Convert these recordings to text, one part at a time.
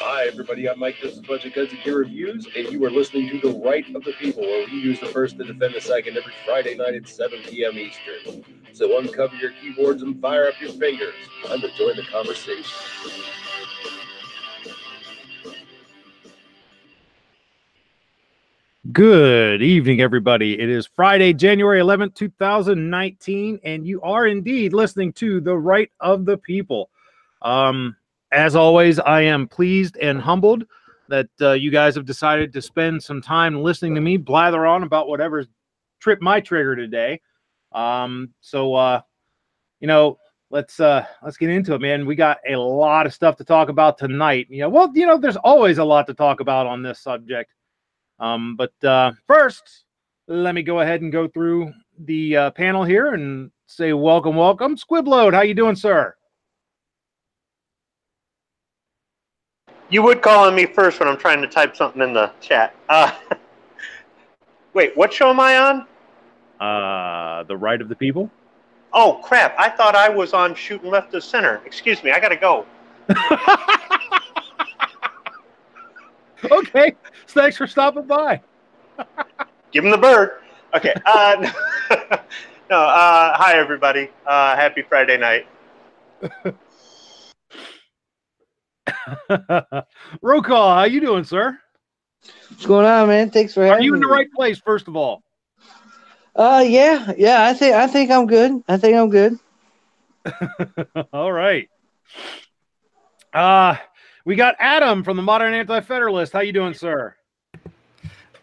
Hi, everybody. I'm Mike. This is Budget Guns and Gear Reviews, and you are listening to The Right of the People, where we use the first to defend the second every Friday night at 7 p.m. Eastern. So uncover your keyboards and fire up your fingers. Time to join the conversation. Good evening, everybody. It is Friday, January 11th, 2019, and you are indeed listening to The Right of the People. As always, I am pleased and humbled that you guys have decided to spend some time listening to me blather on about whatever's tripped my trigger today. Let's get into it, man. We got a lot of stuff to talk about tonight. There's always a lot to talk about on this subject. But first, let me go ahead and go through the panel here and say welcome. Squibload, how you doing, sir? You would call on me first when I'm trying to type something in the chat. Wait, what show am I on? The Right of the People. Oh, crap. I thought I was on Shooting Left of Center. Excuse me. I got to go. Okay. Thanks for stopping by. Give him the bird. Okay. Hi, everybody. Happy Friday night. Roll call, how you doing, sir? What's going on, man? Thanks for having me. Are you in the right place, first of all? Yeah. I think I'm good. All right. We got Adam from the Modern Anti-Federalist. How you doing, sir?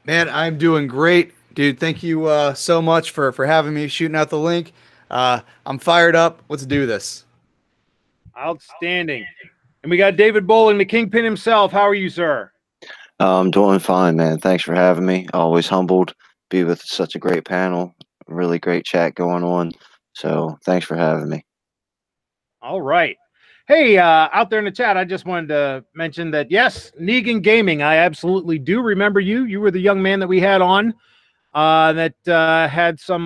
Man, I'm doing great, dude. Thank you so much for having me, shooting out the link. I'm fired up. Let's do this. Outstanding. And we got David Bowling, the Kingpin himself. How are you, sir? I'm doing fine, man. Thanks for having me. Always humbled to be with such a great panel. Really great chat going on. So thanks for having me. All right. Hey, out there in the chat, I just wanted to mention that, yes, Negan Gaming, I absolutely do remember you. You were the young man that we had on that had some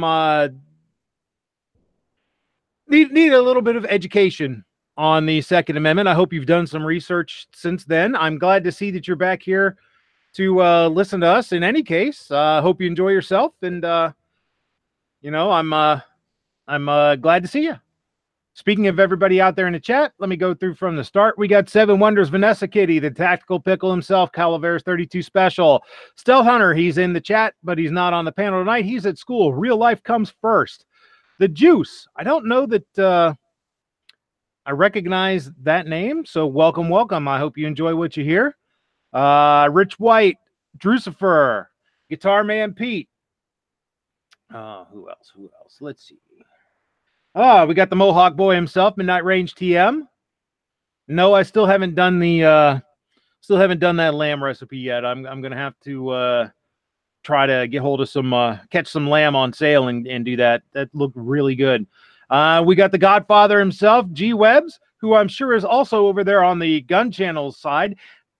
need a little bit of education on the Second Amendment. I hope you've done some research since then. I'm glad to see that you're back here to listen to us. In any case, hope you enjoy yourself, and I'm glad to see you. Speaking of everybody out there in the chat, let me go through from the start. We got Seven Wonders, Vanessa Kitty, the Tactical Pickle himself, Calaveras 32 Special, Stealth Hunter. He's in the chat, but he's not on the panel tonight. He's at school. Real life comes first. The Juice. I don't know that I recognize that name, so welcome. I hope you enjoy what you hear. Rich White, Drucifer, Guitar Man Pete. Who else? Let's see. We got the Mohawk Boy himself, Midnight Range TM. No, I still haven't done that lamb recipe yet. I'm gonna have to try to get hold of some catch some lamb on sale and do that. That looked really good. We got the Godfather himself, G Webbs, who I'm sure is also over there on the Gun Channels side,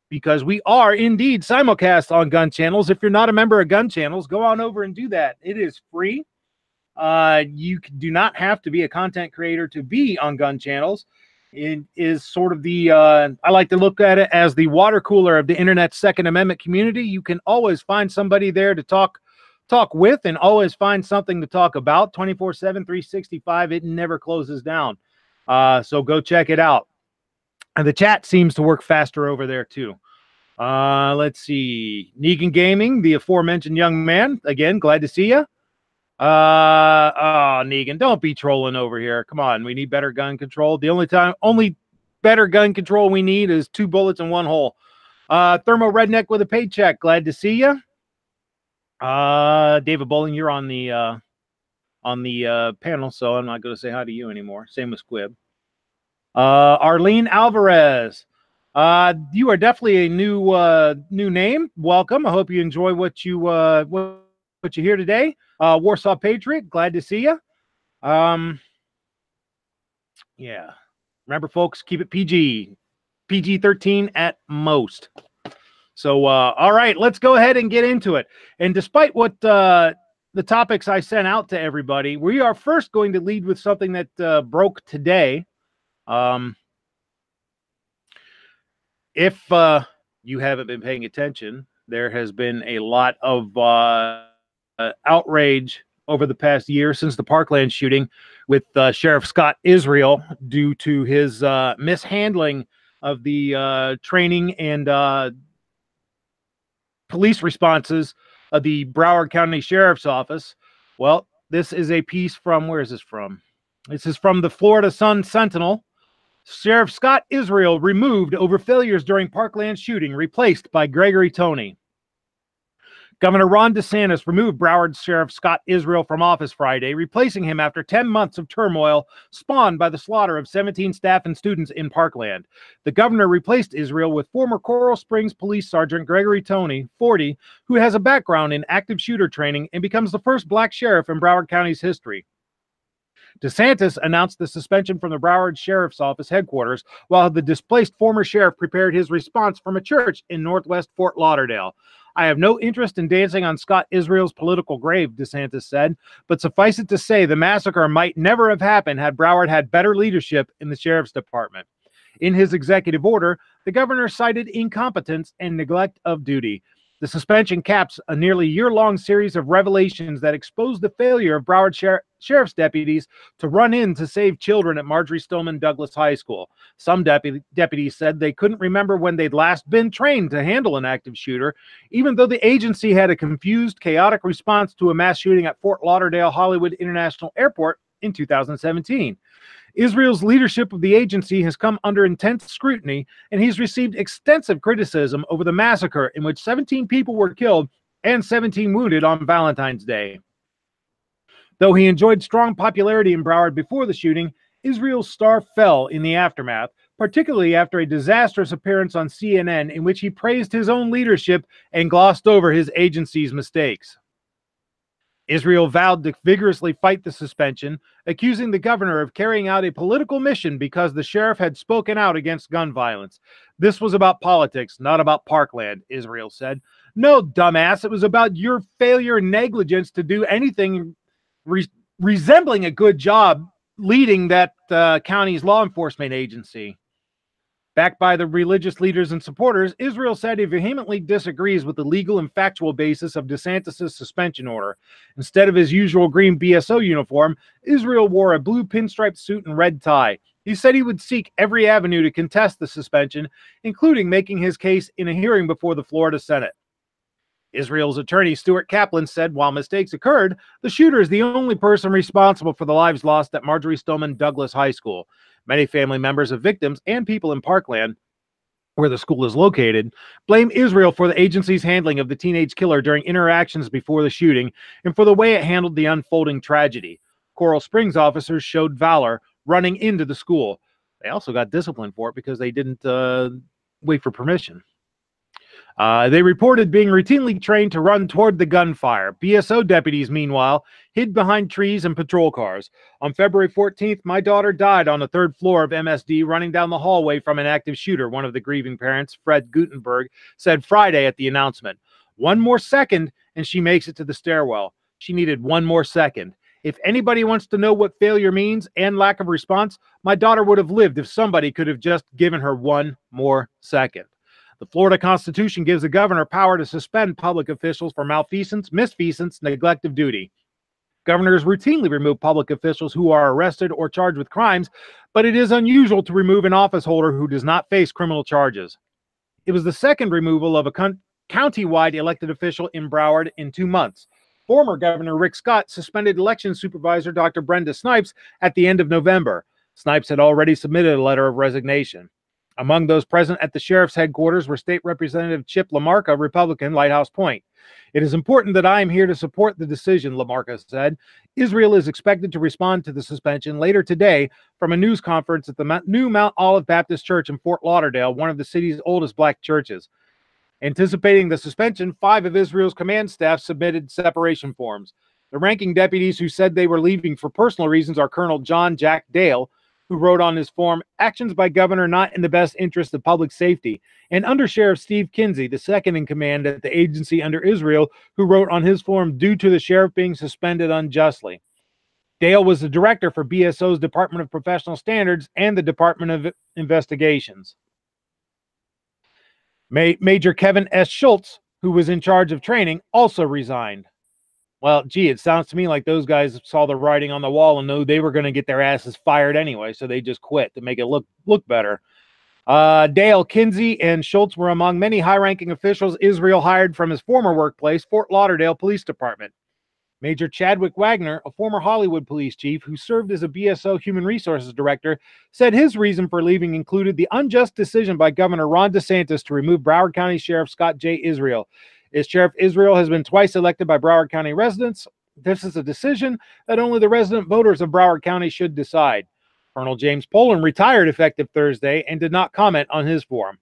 because we are indeed simulcast on Gun Channels. If you're not a member of Gun Channels, go on over and do that. It is free. You do not have to be a content creator to be on Gun Channels. It is sort of the, I like to look at it as the water cooler of the internet's Second Amendment community. You can always find somebody there to talk with, and always find something to talk about 24/7, 365. It never closes down. So go check it out. And the chat seems to work faster over there too. Let's see. Negan Gaming, the aforementioned young man. Again, glad to see you. Negan, don't be trolling over here. Come on, we need better gun control. The only better gun control we need is 2 bullets in 1 hole. Thermo Redneck with a paycheck. Glad to see you. David Bowling, you're on the panel, so I'm not going to say hi to you anymore. Same with Squib. Arlene Alvarez. You are definitely a new name. Welcome. I hope you enjoy what you hear today. Warsaw Patriot, glad to see you. Yeah. Remember, folks, keep it PG. PG-13 at most. So, all right, let's go ahead and get into it. And despite what the topics I sent out to everybody, we are first going to lead with something that broke today. If you haven't been paying attention, there has been a lot of outrage over the past year since the Parkland shooting with Sheriff Scott Isreal due to his mishandling of the training and police responses of the Broward County Sheriff's Office. Well, this is a piece from, where is this from? This is from the Florida Sun Sentinel. Sheriff Scott Isreal removed over failures during Parkland shooting, replaced by Gregory Tony. Governor Ron DeSantis removed Broward Sheriff Scott Isreal from office Friday, replacing him after 10 months of turmoil spawned by the slaughter of 17 staff and students in Parkland. The governor replaced Isreal with former Coral Springs Police Sergeant Gregory Tony, 40, who has a background in active shooter training and becomes the first black sheriff in Broward County's history. DeSantis announced the suspension from the Broward Sheriff's Office headquarters while the displaced former sheriff prepared his response from a church in northwest Fort Lauderdale. I have no interest in dancing on Scott Isreal's political grave, DeSantis said, but suffice it to say the massacre might never have happened had Broward had better leadership in the sheriff's department. In his executive order, the governor cited incompetence and neglect of duty. The suspension caps a nearly year-long series of revelations that expose the failure of Broward Sheriff's deputies to run in to save children at Marjory Stoneman Douglas High School. Some deputies said they couldn't remember when they'd last been trained to handle an active shooter, even though the agency had a confused, chaotic response to a mass shooting at Fort Lauderdale Hollywood International Airport in 2017. Isreal's leadership of the agency has come under intense scrutiny, and he's received extensive criticism over the massacre in which 17 people were killed and 17 wounded on Valentine's Day. Though he enjoyed strong popularity in Broward before the shooting, Isreal's star fell in the aftermath, particularly after a disastrous appearance on CNN in which he praised his own leadership and glossed over his agency's mistakes. Isreal vowed to vigorously fight the suspension, accusing the governor of carrying out a political mission because the sheriff had spoken out against gun violence. This was about politics, not about Parkland, Isreal said. No, dumbass, it was about your failure and negligence to do anything resembling a good job leading that county's law enforcement agency. Backed by the religious leaders and supporters, Isreal said he vehemently disagrees with the legal and factual basis of DeSantis' suspension order. Instead of his usual green BSO uniform, Isreal wore a blue pinstripe suit and red tie. He said he would seek every avenue to contest the suspension, including making his case in a hearing before the Florida Senate. Isreal's attorney, Stuart Kaplan, said while mistakes occurred, the shooter is the only person responsible for the lives lost at Marjory Stoneman Douglas High School. Many family members of victims and people in Parkland, where the school is located, blame Isreal for the agency's handling of the teenage killer during interactions before the shooting and for the way it handled the unfolding tragedy. Coral Springs officers showed valor running into the school. They also got disciplined for it because they didn't wait for permission. They reported being routinely trained to run toward the gunfire. BSO deputies, meanwhile, hid behind trees and patrol cars. On February 14th, my daughter died on the third floor of MSD running down the hallway from an active shooter, one of the grieving parents, Fred Gutenberg, said Friday at the announcement. One more second, and she makes it to the stairwell. She needed one more second. If anybody wants to know what failure means and lack of response, my daughter would have lived if somebody could have just given her one more second. The Florida Constitution gives the governor power to suspend public officials for malfeasance, misfeasance, neglect of duty. Governors routinely remove public officials who are arrested or charged with crimes, but it is unusual to remove an office holder who does not face criminal charges. It was the second removal of a county-wide elected official in Broward in 2 months. Former Governor Rick Scott suspended election supervisor Dr. Brenda Snipes at the end of November. Snipes had already submitted a letter of resignation. Among those present at the sheriff's headquarters were State Representative Chip LaMarca, Republican, Lighthouse Point. It is important that I am here to support the decision, LaMarca said. Isreal is expected to respond to the suspension later today from a news conference at the new Mount Olive Baptist Church in Fort Lauderdale, one of the city's oldest black churches. Anticipating the suspension, 5 of Isreal's command staff submitted separation forms. The ranking deputies who said they were leaving for personal reasons are Colonel John Jack Dale, who wrote on his form, actions by governor not in the best interest of public safety, and Under Sheriff Steve Kinsey, the second in command at the agency under Isreal, who wrote on his form due to the sheriff being suspended unjustly. Dale was the director for BSO's Department of Professional Standards and the Department of Investigations. Major Kevin S. Schultz, who was in charge of training, also resigned. Well, gee, it sounds to me like those guys saw the writing on the wall and knew they were going to get their asses fired anyway, so they just quit to make it look better. Dale, Kinsey, and Schultz were among many high-ranking officials Isreal hired from his former workplace, Fort Lauderdale Police Department. Major Chadwick Wagner, a former Hollywood police chief who served as a BSO human resources director, said his reason for leaving included the unjust decision by Governor Ron DeSantis to remove Broward County Sheriff Scott J. Isreal. As Sheriff Isreal has been twice elected by Broward County residents, this is a decision that only the resident voters of Broward County should decide. Colonel James Poland retired effective Thursday and did not comment on his form.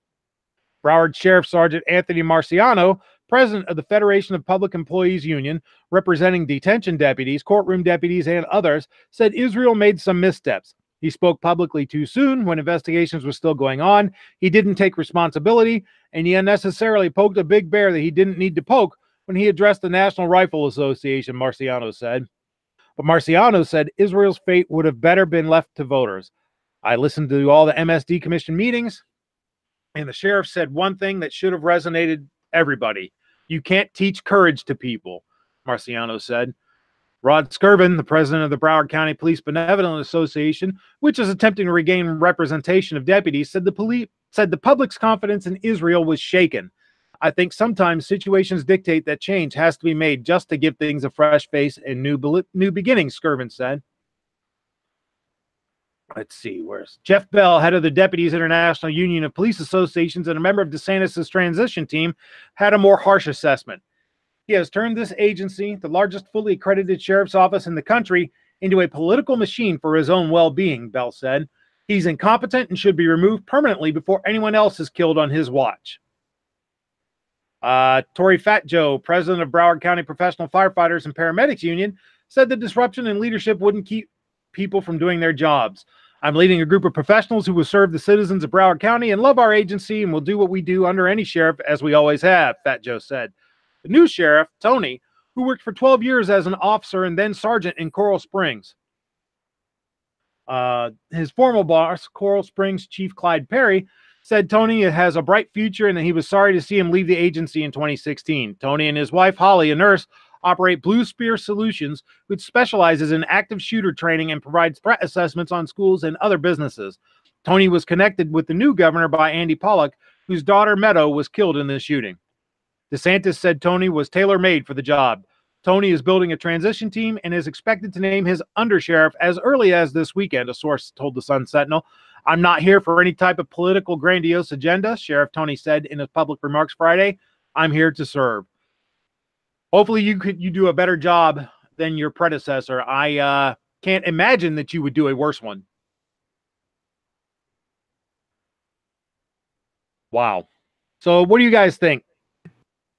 Broward Sheriff Sergeant Anthony Marciano, president of the Federation of Public Employees Union, representing detention deputies, courtroom deputies, and others, said Isreal made some missteps. He spoke publicly too soon when investigations were still going on. He didn't take responsibility, and he unnecessarily poked a big bear that he didn't need to poke when he addressed the National Rifle Association, Marciano said. But Marciano said Israel's fate would have better been left to voters. I listened to all the MSD Commission meetings, and the sheriff said one thing that should have resonated everybody. You can't teach courage to people, Marciano said. Rod Skirvin, the president of the Broward County Police Benevolent Association, which is attempting to regain representation of deputies, said the public's confidence in Isreal was shaken. I think sometimes situations dictate that change has to be made just to give things a fresh face and new beginnings, Skirvin said. Let's see, where's Jeff Bell, head of the Deputies International Union of Police Associations and a member of DeSantis' transition team, had a more harsh assessment. He has turned this agency, the largest fully accredited sheriff's office in the country, into a political machine for his own well-being, Bell said. He's incompetent and should be removed permanently before anyone else is killed on his watch. Tory Fat Joe, president of Broward County Professional Firefighters and Paramedics Union, said the disruption in leadership wouldn't keep people from doing their jobs. I'm leading a group of professionals who will serve the citizens of Broward County and love our agency and will do what we do under any sheriff as we always have, Fat Joe said. The new sheriff, Tony, who worked for 12 years as an officer and then sergeant in Coral Springs. His former boss, Coral Springs Chief Clyde Perry, said Tony has a bright future and that he was sorry to see him leave the agency in 2016. Tony and his wife, Holly, a nurse, operate Blue Spear Solutions, which specializes in active shooter training and provides threat assessments on schools and other businesses. Tony was connected with the new governor by Andy Pollock, whose daughter Meadow was killed in the shooting. DeSantis said Tony was tailor-made for the job. Tony is building a transition team and is expected to name his undersheriff as early as this weekend, a source told the Sun Sentinel. I'm not here for any type of political grandiose agenda, Sheriff Tony said in his public remarks Friday. I'm here to serve. Hopefully you do a better job than your predecessor. I can't imagine that you would do a worse one. Wow. So what do you guys think?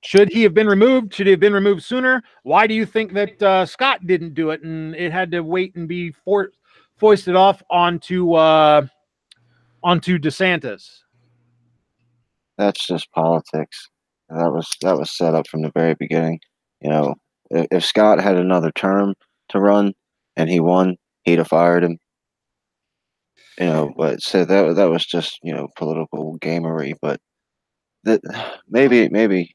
Should he have been removed? Should he have been removed sooner? Why do you think that Scott didn't do it and it had to wait and be foisted off onto DeSantis? That's just politics. That was set up from the very beginning. You know, if Scott had another term to run and he won, he'd have fired him. You know, but so that was just, you know, political gamery. But that maybe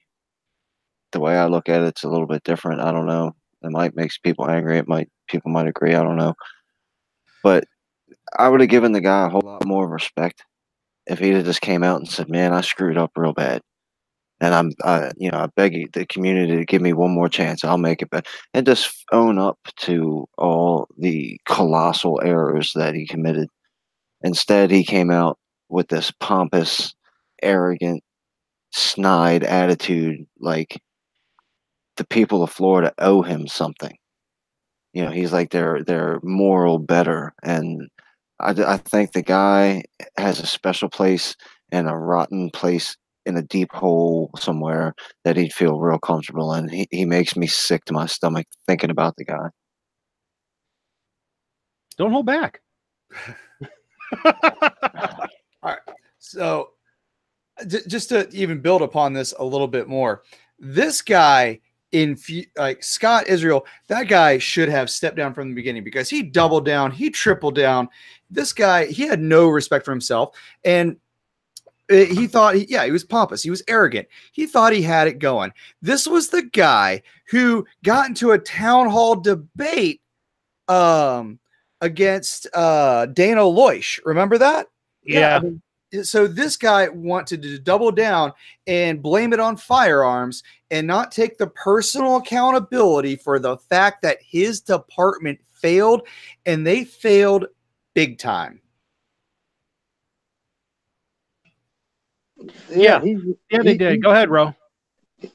the way I look at it's a little bit different. I don't know. It might make people angry. People might agree. I don't know. But I would have given the guy a whole lot more respect if he'd have just came out and said, "Man, I screwed up real bad, and I beg the community to give me one more chance. I'll make it better," and just own up to all the colossal errors that he committed. Instead, he came out with this pompous, arrogant, snide attitude, like the people of Florida owe him something. You know, he's like their moral better, and I think the guy has a special place and a rotten place in a deep hole somewhere that he'd feel real comfortable in. He makes me sick to my stomach thinking about the guy. Don't hold back. All right. So just to even build upon this a little bit more, this guy like Scott Isreal, that guy should have stepped down from the beginning because he doubled down, he tripled down. This guy, he had no respect for himself, and he thought, he was pompous, he was arrogant, he thought he had it going. This was the guy who got into a town hall debate against Dana Loesch. Remember that? Yeah. I mean, so this guy wanted to double down and blame it on firearms and not take the personal accountability for the fact that his department failed, and they failed big time. Yeah, they did. Go ahead, Ro.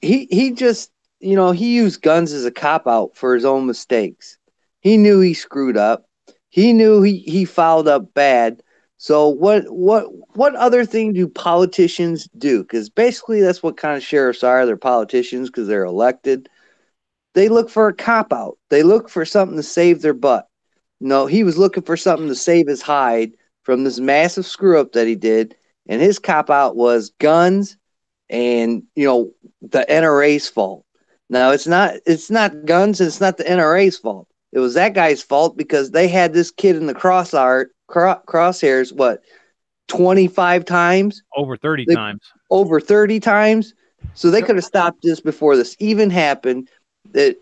He just, he used guns as a cop-out for his own mistakes. He knew he screwed up. He knew he fouled up bad. So what other thing do politicians do? Because basically that's what kind of sheriffs are. They're politicians because they're elected. They look for a cop-out. They look for something to save their butt. No, he was looking for something to save his hide from this massive screw-up that he did, and his cop-out was guns and, the NRA's fault. Now, it's not guns, and it's not the NRA's fault. It was that guy's fault because they had this kid in the crosshairs, 25 times? Over 30 times. Over 30 times? So they could have stopped this before this even happened. The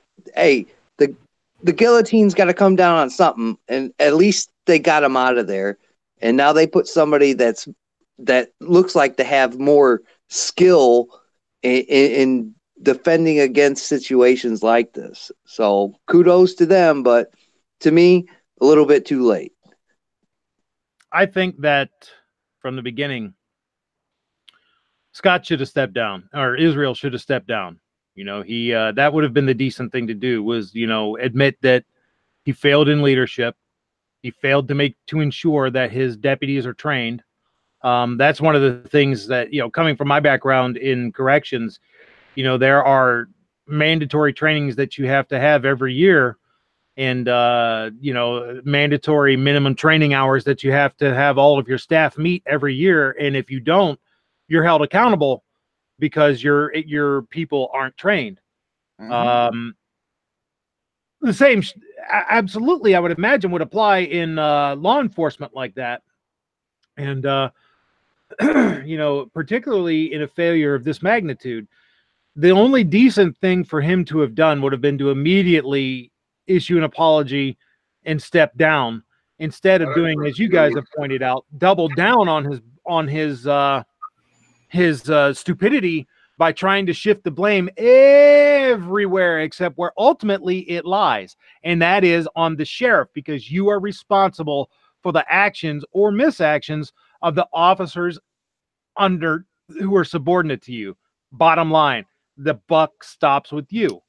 guillotine's got to come down on something, and at least they got him out of there. And now they put somebody that looks like to have more skill in defending against situations like this. So kudos to them, but to me, a little bit too late. I think that from the beginning, Scott should have stepped down, or Isreal should have stepped down. He that would have been the decent thing to do, was, admit that he failed in leadership. He failed to ensure that his deputies are trained. That's one of the things that, coming from my background in corrections, there are mandatory trainings that you have to have every year, and, mandatory minimum training hours that you have to have all of your staff meet every year. And if you don't, you're held accountable because your people aren't trained. Mm-hmm. The same, absolutely, I would imagine, would apply in law enforcement like that. And, particularly in a failure of this magnitude, the only decent thing for him to have done would have been to immediately issue an apology and step down, instead of doing, as you guys have pointed out, double down on his stupidity by trying to shift the blame everywhere except where ultimately it lies, and that is on the sheriff, because you are responsible for the actions or misactions of the officers who are subordinate to you. Bottom line, the buck stops with you.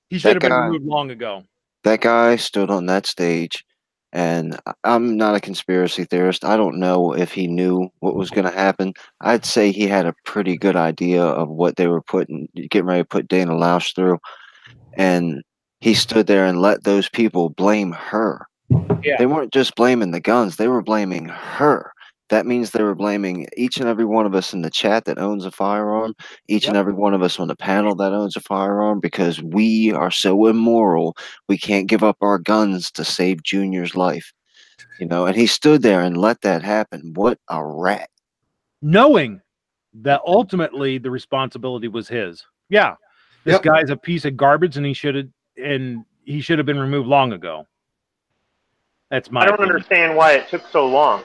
He should have been removed long ago. That guy stood on that stage, and I'm not a conspiracy theorist. I don't know if he knew what was going to happen. I'd say he had a pretty good idea of what they were getting ready to put Dana Loesch through, and he stood there and let those people blame her. Yeah. They weren't just blaming the guns; they were blaming her. That means they were blaming each and every one of us in the chat that owns a firearm, each and every one of us on the panel that owns a firearm, because we are so immoral, we can't give up our guns to save Junior's life. And he stood there and let that happen. What a rat. Knowing that ultimately the responsibility was his. Yeah. This guy's a piece of garbage, and he should have been removed long ago. That's my opinion. Understand why it took so long.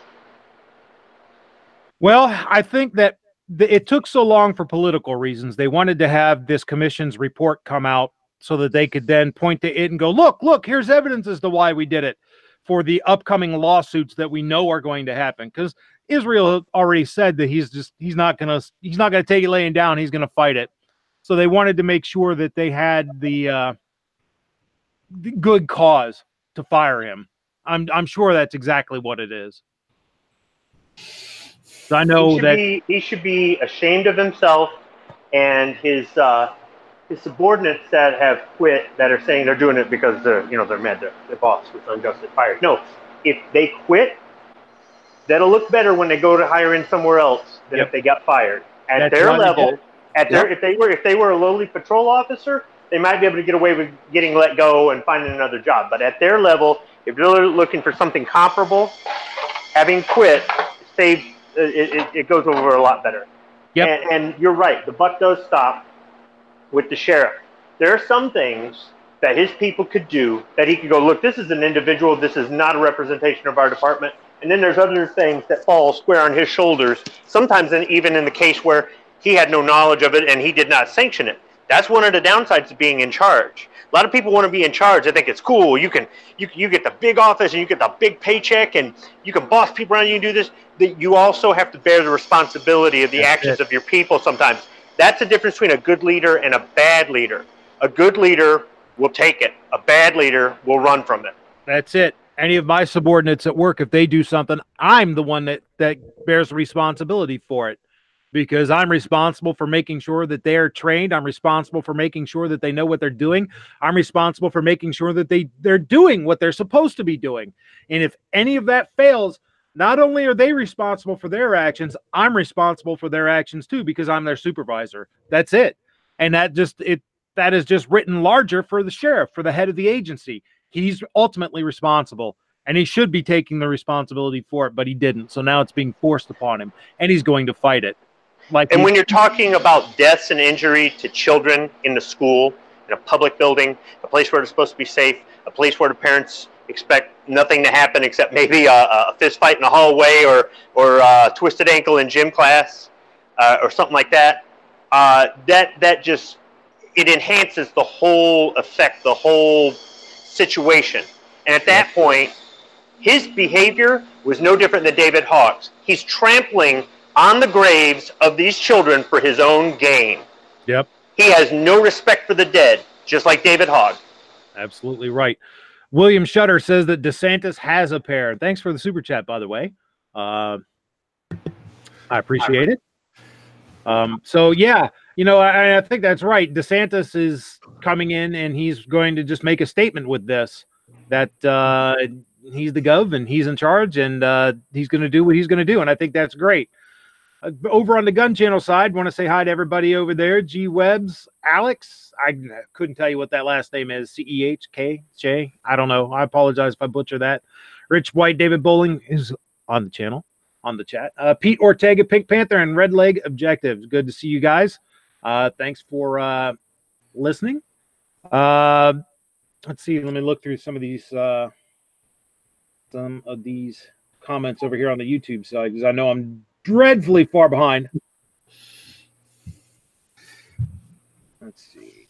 Well, I think that it took so long for political reasons. They wanted to have this commission's report come out so that they could then point to it and go, look, here's evidence as to why we did it, for the upcoming lawsuits that we know are going to happen. Because Isreal already said that he's not gonna take it laying down. He's gonna fight it. So they wanted to make sure that they had the good cause to fire him. I'm sure that's exactly what it is. I know he should be ashamed of himself, and his subordinates that have quit, that are saying they're doing it because they're mad their boss was unjustly fired. No, if they quit, that'll look better when they go to hire in somewhere else than if they got fired. At their level, if they were a lowly patrol officer, they might be able to get away with getting let go and finding another job. But at their level, if you're looking for something comparable, having quit saves it goes over a lot better. Yep. And you're right, the buck does stop with the sheriff. There are some things that his people could do that he could go, look, this is an individual, this is not a representation of our department. And then there's other things that fall square on his shoulders, sometimes even in the case where he had no knowledge of it and he did not sanction it. That's one of the downsides of being in charge. A lot of people want to be in charge. They think it's cool. You get the big office and you get the big paycheck and you can boss people around. You can do this. You also have to bear the responsibility of the actions of your people sometimes. That's the difference between a good leader and a bad leader. A good leader will take it. A bad leader will run from it. That's it. Any of my subordinates at work, if they do something, I'm the one that bears responsibility for it, because I'm responsible for making sure that they're trained. I'm responsible for making sure that they know what they're doing. I'm responsible for making sure that they're doing what they're supposed to be doing. And if any of that fails, not only are they responsible for their actions, I'm responsible for their actions too, because I'm their supervisor. That's it. And that is just written larger for the sheriff, for the head of the agency. He's ultimately responsible, and he should be taking the responsibility for it, but he didn't. So now it's being forced upon him, and he's going to fight it. And when you're talking about deaths and injury to children in the school, in a public building, a place where they're supposed to be safe, a place where the parents expect nothing to happen except maybe a fist fight in the hallway or a twisted ankle in gym class or something like that, that just, it enhances the whole effect, the whole situation. And at that point, his behavior was no different than David Hogg's. He's trampling on the graves of these children for his own gain. Yep. He has no respect for the dead, just like David Hogg. Absolutely right. William Shutter says that DeSantis has a pair. Thanks for the super chat, by the way. I appreciate it. So, yeah, I think that's right. DeSantis is coming in, and he's going to just make a statement with this, that he's the gov, and he's in charge, and he's going to do what he's going to do, and I think that's great. Over on the Gun Channel side, want to say hi to everybody over there. G Webbs, Alex. I couldn't tell you what that last name is. CEHK? I don't know. I apologize if I butcher that. Rich White, David Bowling is on the channel, on the chat. Pete Ortega, Pink Panther, and Red Leg Objectives. Good to see you guys. Thanks for listening. Let's see. Let me look through some of these comments over here on the YouTube side, because I know I'm dreadfully far behind. Let's see.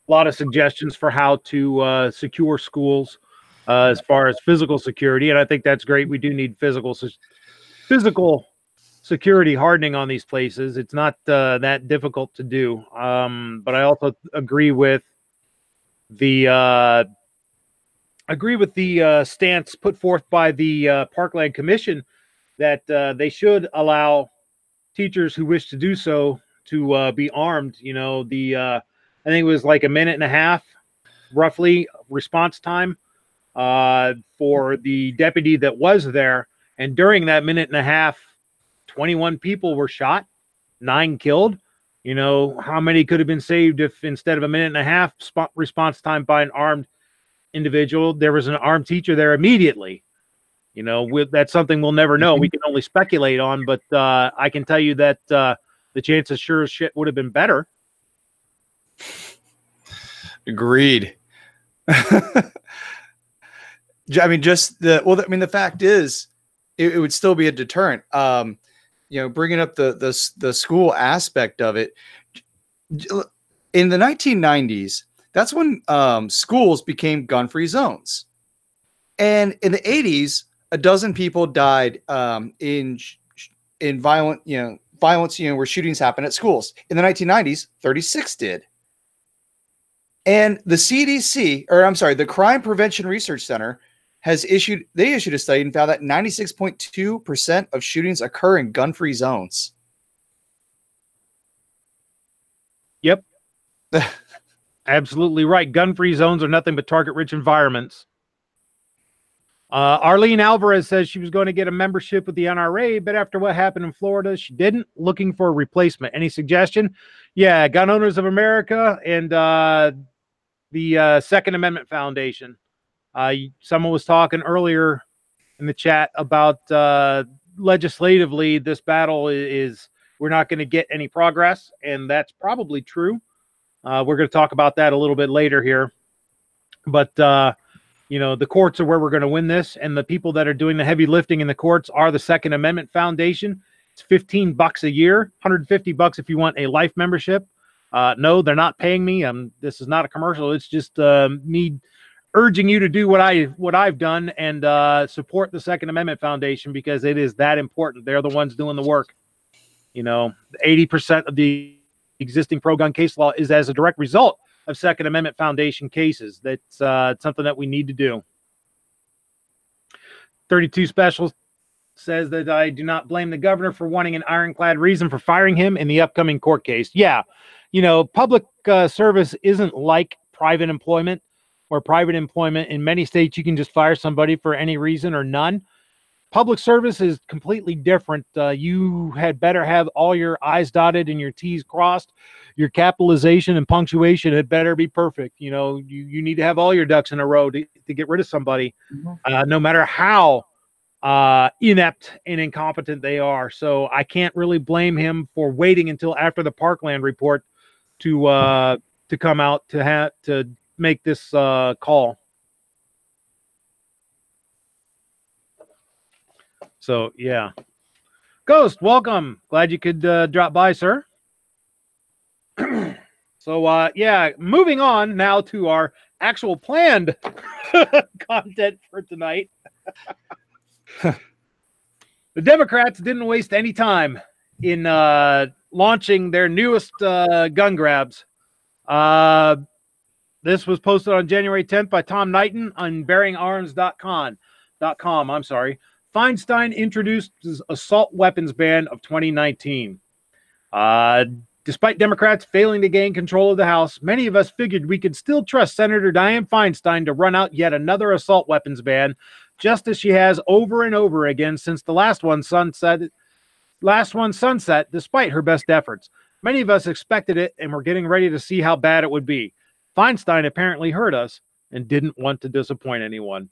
A lot of suggestions for how to secure schools as far as physical security, and I think that's great. We do need physical security hardening on these places. It's not that difficult to do, but I also agree with the stance put forth by the Parkland Commission that they should allow teachers who wish to do so to be armed. I think it was like a minute and a half, roughly, response time for the deputy that was there. And during that minute and a half, 21 people were shot, 9 killed. How many could have been saved if instead of a minute and a half response time by an armed individual, there was an armed teacher there immediately? That's something we'll never know. We can only speculate on, but I can tell you that the chances sure as shit would have been better. Agreed. I mean, the fact is, it would still be a deterrent. Bringing up the school aspect of it. In the 1990s, that's when schools became gun-free zones. And in the 80s, a dozen people died in violence, where shootings happened at schools. In the 1990s, 36 did. And the the Crime Prevention Research Center issued a study and found that 96.2% of shootings occur in gun-free zones. Yep. Absolutely right. Gun-free zones are nothing but target-rich environments. Arlene Alvarez says she was going to get a membership with the NRA, but after what happened in Florida, she didn't. Looking for a replacement. Any suggestion? Yeah, Gun Owners of America and the Second Amendment Foundation. Someone was talking earlier in the chat about legislatively, this battle is we're not going to get any progress, and that's probably true. We're going to talk about that a little bit later here. But, you know, the courts are where we're going to win this, and the people that are doing the heavy lifting in the courts are the Second Amendment Foundation. It's $15 a year, $150 if you want a life membership. No, they're not paying me. This is not a commercial. It's just me urging you to do what I've done and support the Second Amendment Foundation, because it is that important. They're the ones doing the work. You know, 80% of the existing pro-gun case law is as a direct result of Second Amendment Foundation cases. That's something that we need to do. 32 Special says that I do not blame the governor for wanting an ironclad reason for firing him in the upcoming court case. Yeah, you know, public service isn't like private employment, or private employment in many states you can just fire somebody for any reason or none. Public service is completely different. You had better have all your I's dotted and your T's crossed. Your capitalization and punctuation had better be perfect. You know, you need to have all your ducks in a row to get rid of somebody, no matter how inept and incompetent they are. So I can't really blame him for waiting until after the Parkland report to come out to make this call. So, yeah. Ghost, welcome. Glad you could drop by, sir. So, yeah, moving on now to our actual planned content for tonight. The Democrats didn't waste any time in launching their newest gun grabs. This was posted on January 10th by Tom Knighton on bearingarms.com. I'm sorry. Feinstein introduced his assault weapons ban of 2019. Despite Democrats failing to gain control of the House, many of us figured we could still trust Senator Dianne Feinstein to run out yet another assault weapons ban, just as she has over and over again since the last one sunset, despite her best efforts. Many of us expected it and were getting ready to see how bad it would be. Feinstein apparently heard us and didn't want to disappoint anyone.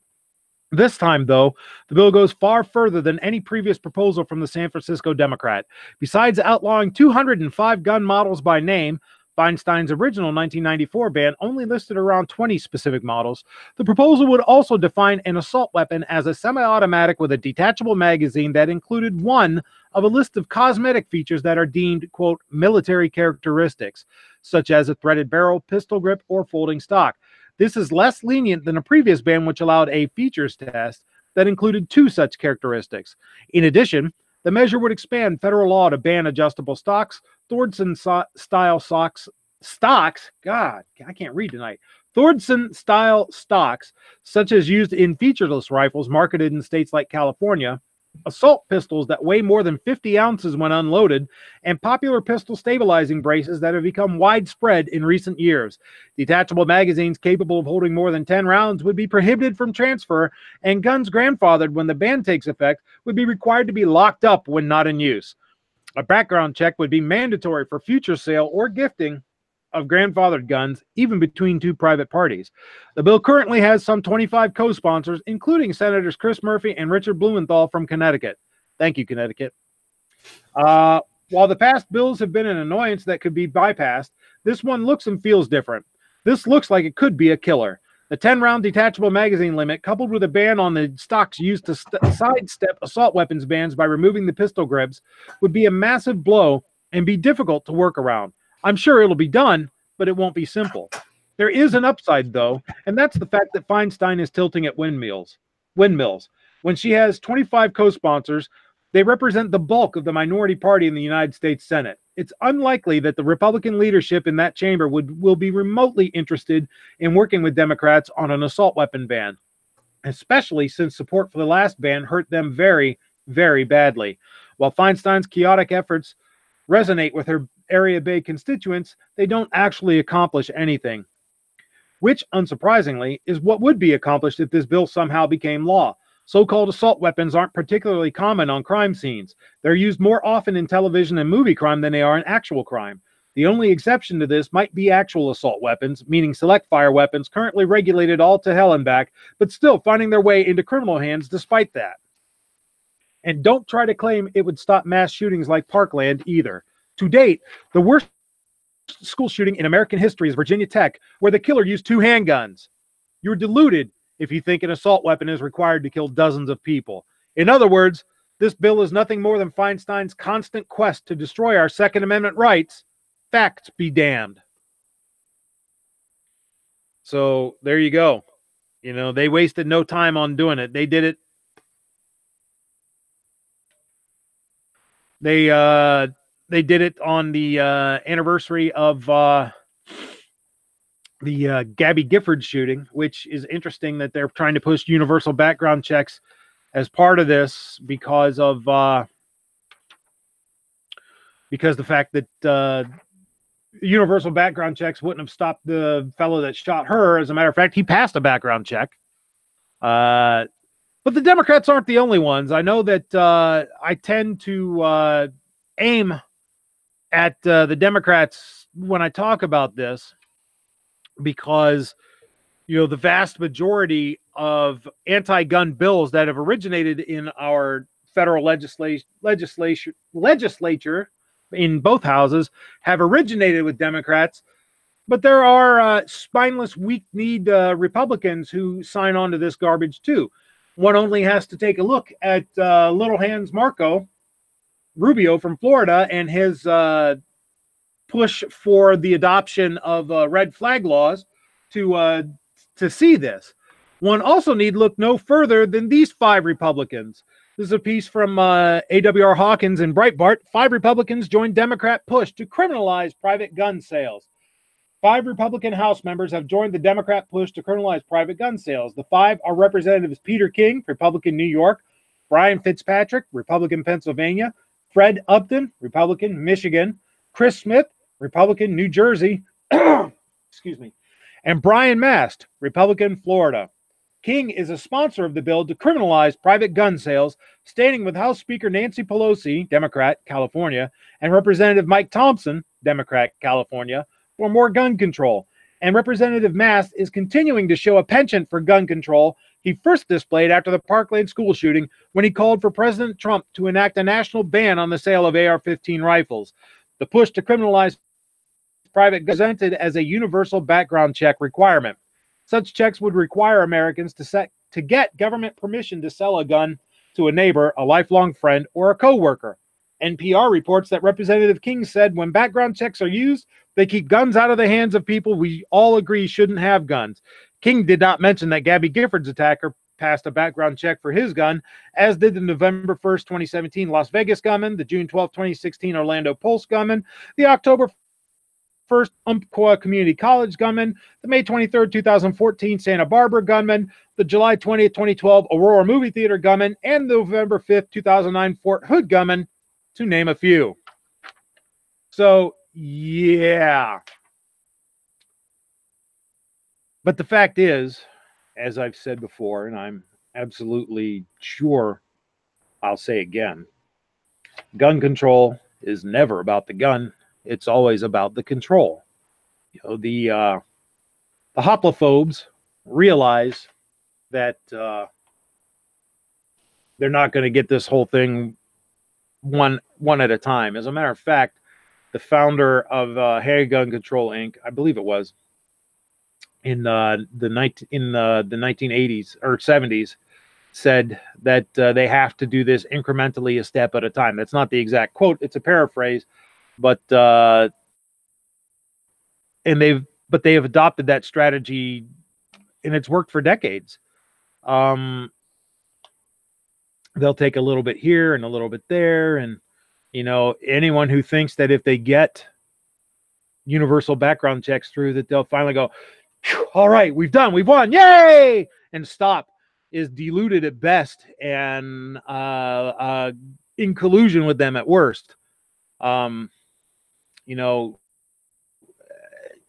This time, though, the bill goes far further than any previous proposal from the San Francisco Democrat. Besides outlawing 205 gun models by name, Feinstein's original 1994 ban only listed around 20 specific models. The proposal would also define an assault weapon as a semi-automatic with a detachable magazine that included one of a list of cosmetic features that are deemed, quote, military characteristics, such as a threaded barrel, pistol grip, or folding stock. This is less lenient than a previous ban, which allowed a features test that included two such characteristics. In addition, the measure would expand federal law to ban adjustable stocks, Thordson-style stocks. God, I can't read tonight. Thordson-style stocks, such as used in featureless rifles marketed in states like California, assault pistols that weigh more than 50 ounces when unloaded, and popular pistol stabilizing braces that have become widespread in recent years. Detachable magazines capable of holding more than 10 rounds would be prohibited from transfer, and guns grandfathered when the ban takes effect would be required to be locked up when not in use. A background check would be mandatory for future sale or gifting of grandfathered guns, even between two private parties. The bill currently has some 25 co-sponsors, including Senators Chris Murphy and Richard Blumenthal from Connecticut. Thank you, Connecticut. While the past bills have been an annoyance that could be bypassed, this one looks and feels different. This looks like it could be a killer. The 10-round detachable magazine limit, coupled with a ban on the stocks used to sidestep assault weapons bans by removing the pistol grips, would be a massive blow and be difficult to work around. I'm sure it'll be done, but it won't be simple. There is an upside, though, and that's the fact that Feinstein is tilting at windmills. When she has 25 co-sponsors, they represent the bulk of the minority party in the United States Senate. It's unlikely that the Republican leadership in that chamber will be remotely interested in working with Democrats on an assault weapon ban, especially since support for the last ban hurt them very, very badly. While Feinstein's chaotic efforts resonate with her Area Bay constituents, they don't actually accomplish anything. which, unsurprisingly, is what would be accomplished if this bill somehow became law. So-called assault weapons aren't particularly common on crime scenes. They're used more often in television and movie crime than they are in actual crime. The only exception to this might be actual assault weapons, meaning select fire weapons currently regulated all to hell and back, but still finding their way into criminal hands despite that. And don't try to claim it would stop mass shootings like Parkland either. To date, the worst school shooting in American history is Virginia Tech, where the killer used 2 handguns. You're deluded if you think an assault weapon is required to kill dozens of people. In other words, this bill is nothing more than Feinstein's constant quest to destroy our Second Amendment rights. Facts be damned. So there you go. You know, they wasted no time on doing it. They did it. They did it on the anniversary of the Gabby Gifford shooting, which is interesting that they're trying to push universal background checks as part of this because of the fact that universal background checks wouldn't have stopped the fellow that shot her. As a matter of fact, he passed a background check. But the Democrats aren't the only ones. I know that I tend to aim at the Democrats when I talk about this because, you know, the vast majority of anti-gun bills that have originated in our federal legislature in both houses have originated with Democrats, but there are spineless, weak-kneed Republicans who sign on to this garbage too. One only has to take a look at Little Hands Marco Rubio from Florida and his push for the adoption of red flag laws to see this. One also need look no further than these 5 Republicans. This is a piece from AWR Hawkins and Breitbart. 5 Republicans joined Democrat push to criminalize private gun sales. 5 Republican House members have joined the Democrat push to criminalize private gun sales. The 5 are Representatives Peter King, Republican New York, Brian Fitzpatrick, Republican Pennsylvania, Fred Upton, Republican Michigan, Chris Smith, Republican New Jersey, excuse me, and Brian Mast, Republican Florida. King is a sponsor of the bill to criminalize private gun sales, standing with House Speaker Nancy Pelosi, Democrat, California, and Representative Mike Thompson, Democrat, California, for more gun control. And Representative Mast is continuing to show a penchant for gun control he first displayed after the Parkland school shooting when he called for President Trump to enact a national ban on the sale of AR-15 rifles. The push to criminalize private guns presented as a universal background check requirement. Such checks would require Americans to get government permission to sell a gun to a neighbor, a lifelong friend, or a coworker. NPR reports that Representative King said when background checks are used, they keep guns out of the hands of people we all agree shouldn't have guns. King did not mention that Gabby Gifford's attacker passed a background check for his gun, as did the November 1st, 2017 Las Vegas gunman, the June 12, 2016 Orlando Pulse gunman, the October 1st Umpqua Community College gunman, the May 23rd, 2014 Santa Barbara gunman, the July 20th, 2012 Aurora Movie Theater gunman, and the November 5th, 2009 Fort Hood gunman, to name a few. So, yeah. But the fact is, as I've said before, and I'm absolutely sure I'll say again, gun control is never about the gun. It's always about the control. You know, the hoplophobes realize that they're not going to get this whole thing one at a time. As a matter of fact, the founder of Hey Gun Control Inc., I believe it was, in the 1980s or 70s, said that they have to do this incrementally, a step at a time. That's not the exact quote; it's a paraphrase, but they have adopted that strategy, and it's worked for decades. They'll take a little bit here and a little bit there, and you know, anyone who thinks that if they get universal background checks through, that they'll finally go, all right, we've won, yay, and stop, is deluded at best and in collusion with them at worst. You know,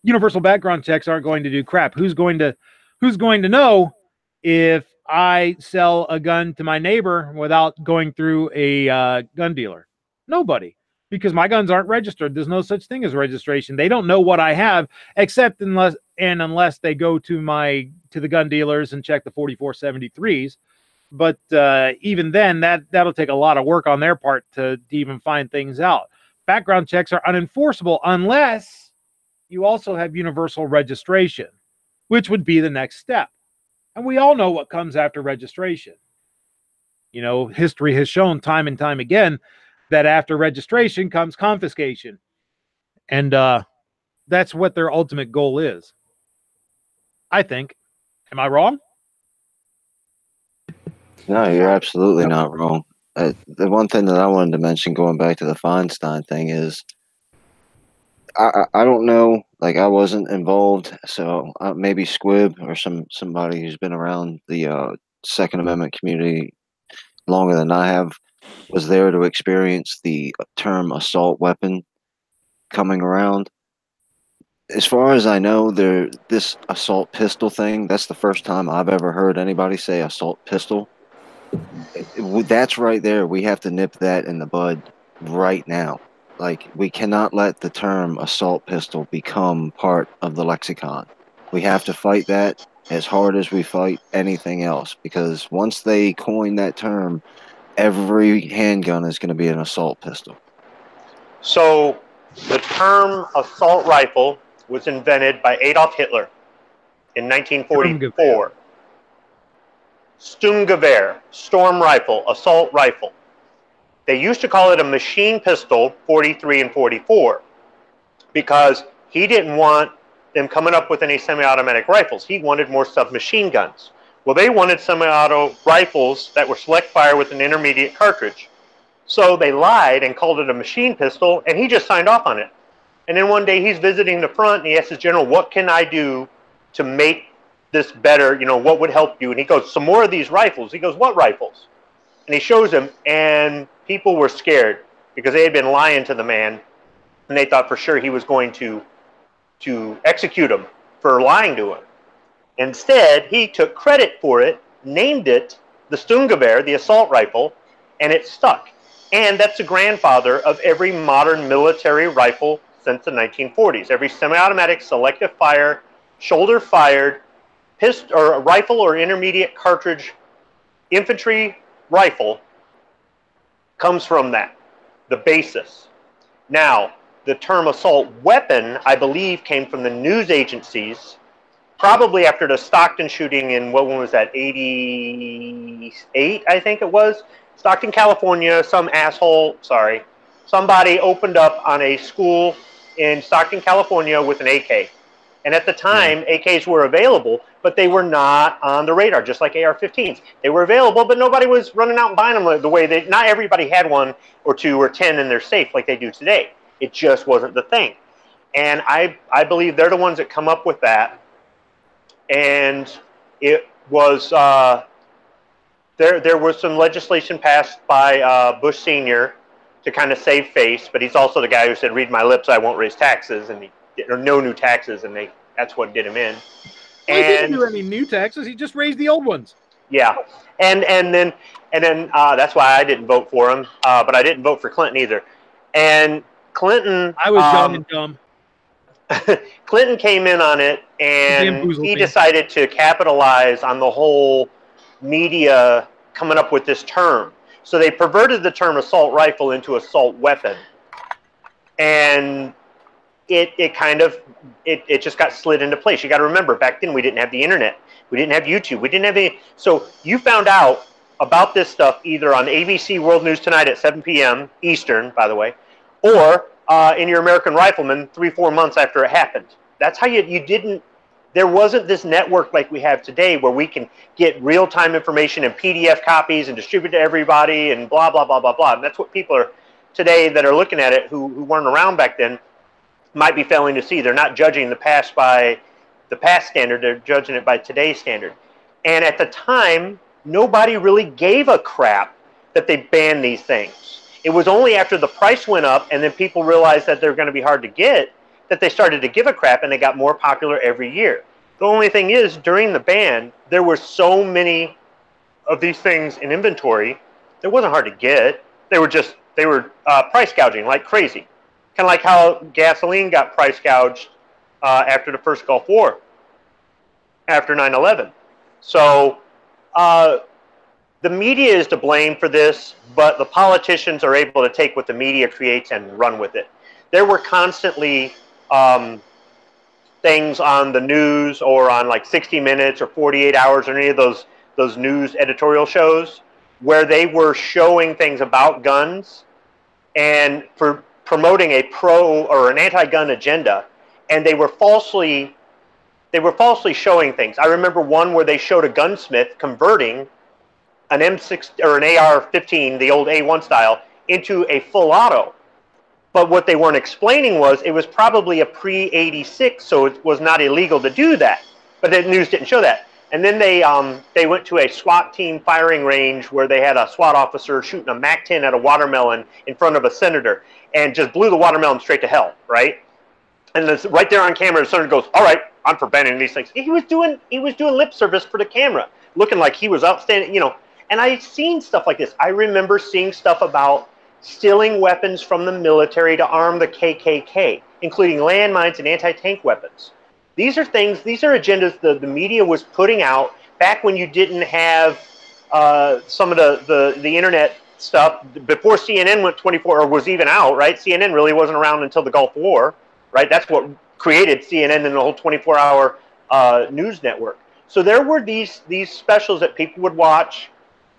universal background checks aren't going to do crap. Who's going to know if I sell a gun to my neighbor without going through a gun dealer? Nobody, because my guns aren't registered. There's no such thing as registration. They don't know what I have, except unless they go to the gun dealers and check the 4473s. But even then, that'll take a lot of work on their part to even find things out. Background checks are unenforceable unless you also have universal registration, which would be the next step. And we all know what comes after registration. You know, history has shown time and time again that after registration comes confiscation. And that's what their ultimate goal is, I think. Am I wrong? No, you're absolutely not wrong. The one thing that I wanted to mention, going back to the Feinstein thing, is I don't know. Like, I wasn't involved, so maybe Squib or somebody who's been around the Second Amendment community longer than I have was there to experience the term assault weapon coming around. As far as I know, this assault pistol thing, that's the first time I've ever heard anybody say assault pistol. That's right there. We have to nip that in the bud right now. Like, we cannot let the term assault pistol become part of the lexicon. We have to fight that as hard as we fight anything else, because once they coin that term, every handgun is going to be an assault pistol. So the term assault rifle was invented by Adolf Hitler in 1944. Sturmgewehr, storm rifle, assault rifle. They used to call it a machine pistol, 43 and 44, because he didn't want them coming up with any semi-automatic rifles. He wanted more submachine guns. Well, they wanted semi-auto rifles that were select fire with an intermediate cartridge. So they lied and called it a machine pistol, and he just signed off on it. And then one day he's visiting the front, and he asks his general, what can I do to make this better? You know, what would help you? And he goes, some more of these rifles. He goes, what rifles? And he shows him, and people were scared because they had been lying to the man, and they thought for sure he was going to execute him for lying to him. Instead, he took credit for it, named it the Sturmgewehr, the assault rifle, and it stuck. And that's the grandfather of every modern military rifle since the 1940s. Every semi-automatic, selective fire, shoulder-fired, pistol or rifle or intermediate cartridge infantry rifle comes from that, the basis. Now, the term assault weapon, I believe, came from the news agencies, probably after the Stockton shooting in, what one was that, 88, I think it was? Stockton, California, somebody opened up on a school in Stockton, California with an AK. And at the time, AKs were available, but they were not on the radar, just like AR-15s. They were available, but nobody was running out and buying them the way they, not everybody had one or two or 10 in their safe like they do today. It just wasn't the thing. And I believe they're the ones that come up with that. And it was, there was some legislation passed by Bush Sr. to kind of save face, but he's also the guy who said, read my lips, I won't raise taxes, and or no new taxes, and that's what did him in. Well, he didn't do any new taxes, he just raised the old ones. Yeah, and then that's why I didn't vote for him, but I didn't vote for Clinton either. And Clinton, I was young and dumb. Clinton came in on it, and he decided to capitalize on the whole media coming up with this term. So they perverted the term assault rifle into assault weapon, and it just got slid into place. You got to remember, back then we didn't have the internet, we didn't have YouTube, we didn't have any. So you found out about this stuff either on ABC World News Tonight at 7 p.m. Eastern, by the way, or in your American Rifleman 3-4 months after it happened. That's how you didn't. There wasn't this network like we have today where we can get real-time information in PDF copies and distribute to everybody and blah, blah, blah, blah, blah. And that's what people are today that are looking at it who weren't around back then might be failing to see. They're not judging the past by the past standard. They're judging it by today's standard. And at the time, nobody really gave a crap that they banned these things. It was only after the price went up and then people realized that they're going to be hard to get that they started to give a crap, and they got more popular every year. The only thing is, during the ban, there were so many of these things in inventory, it wasn't hard to get. They were price gouging like crazy. Kind of like how gasoline got price gouged after the first Gulf War, after 9/11. So the media is to blame for this, but the politicians are able to take what the media creates and run with it. There were constantly things on the news or on like 60 Minutes or 48 Hours or any of those news editorial shows where they were showing things about guns and for promoting a pro or an anti-gun agenda, and they were falsely showing things. I remember one where they showed a gunsmith converting an M6 or an AR-15, the old A1 style, into a full auto. But what they weren't explaining was it was probably a pre-86, so it was not illegal to do that. But the news didn't show that. And then they went to a SWAT team firing range where they had a SWAT officer shooting a MAC-10 at a watermelon in front of a senator and just blew the watermelon straight to hell, right? And this, right there on camera, the senator goes, "All right, I'm for banning these things." He was doing lip service for the camera, looking like he was outstanding, you know. And I've seen stuff like this. I remember seeing stuff about stealing weapons from the military to arm the KKK, including landmines and anti-tank weapons. These are agendas the media was putting out back when you didn't have some of the internet stuff, before CNN went 24 or was even out, right? CNN really wasn't around until the Gulf War, right? That's what created CNN and the whole 24-hour news network. So there were these specials that people would watch,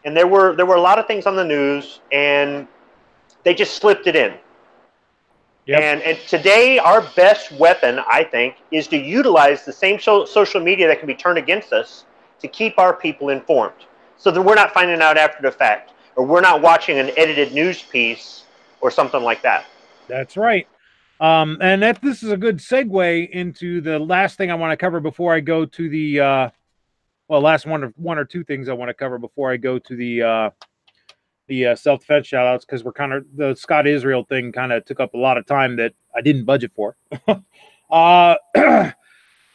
and there were a lot of things on the news, and they just slipped it in. Yep. And today, our best weapon, I think, is to utilize the same social media that can be turned against us to keep our people informed, so that we're not finding out after the fact, or we're not watching an edited news piece or something like that. That's right. And this is a good segue into the last thing I want to cover before I go to the last one or two things I want to cover before I go to the self-defense shoutouts, because we're kind of, the Scott Isreal thing kind of took up a lot of time that I didn't budget for.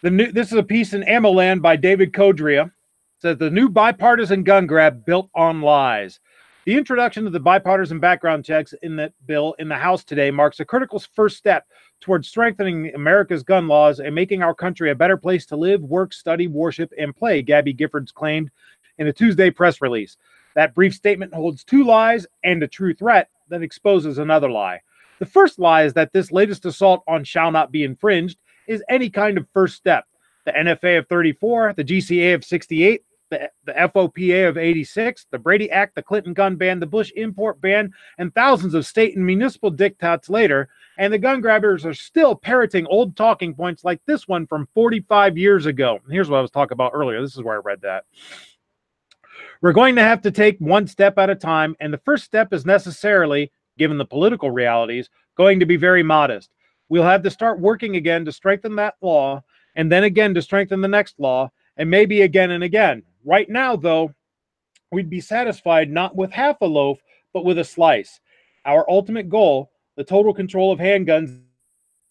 This is a piece in Ammo Land by David Kodria. It says, "The new bipartisan gun grab built on lies." The introduction of the bipartisan background checks in the bill in the House today marks a critical first step towards strengthening America's gun laws and making our country a better place to live, work, study, worship, and play, Gabby Giffords claimed in a Tuesday press release. That brief statement holds two lies and a true threat that exposes another lie. The first lie is that this latest assault on shall not be infringed is any kind of first step. The NFA of 34, the GCA of 68, the FOPA of 86, the Brady Act, the Clinton gun ban, the Bush import ban, and thousands of state and municipal diktats later, and the gun grabbers are still parroting old talking points like this one from 45 years ago. And here's what I was talking about earlier. This is where I read that. "We're going to have to take one step at a time, and the first step is necessarily, given the political realities, going to be very modest. We'll have to start working again to strengthen that law, and then again to strengthen the next law, and maybe again and again. Right now, though, we'd be satisfied not with half a loaf, but with a slice. Our ultimate goal, the total control of handguns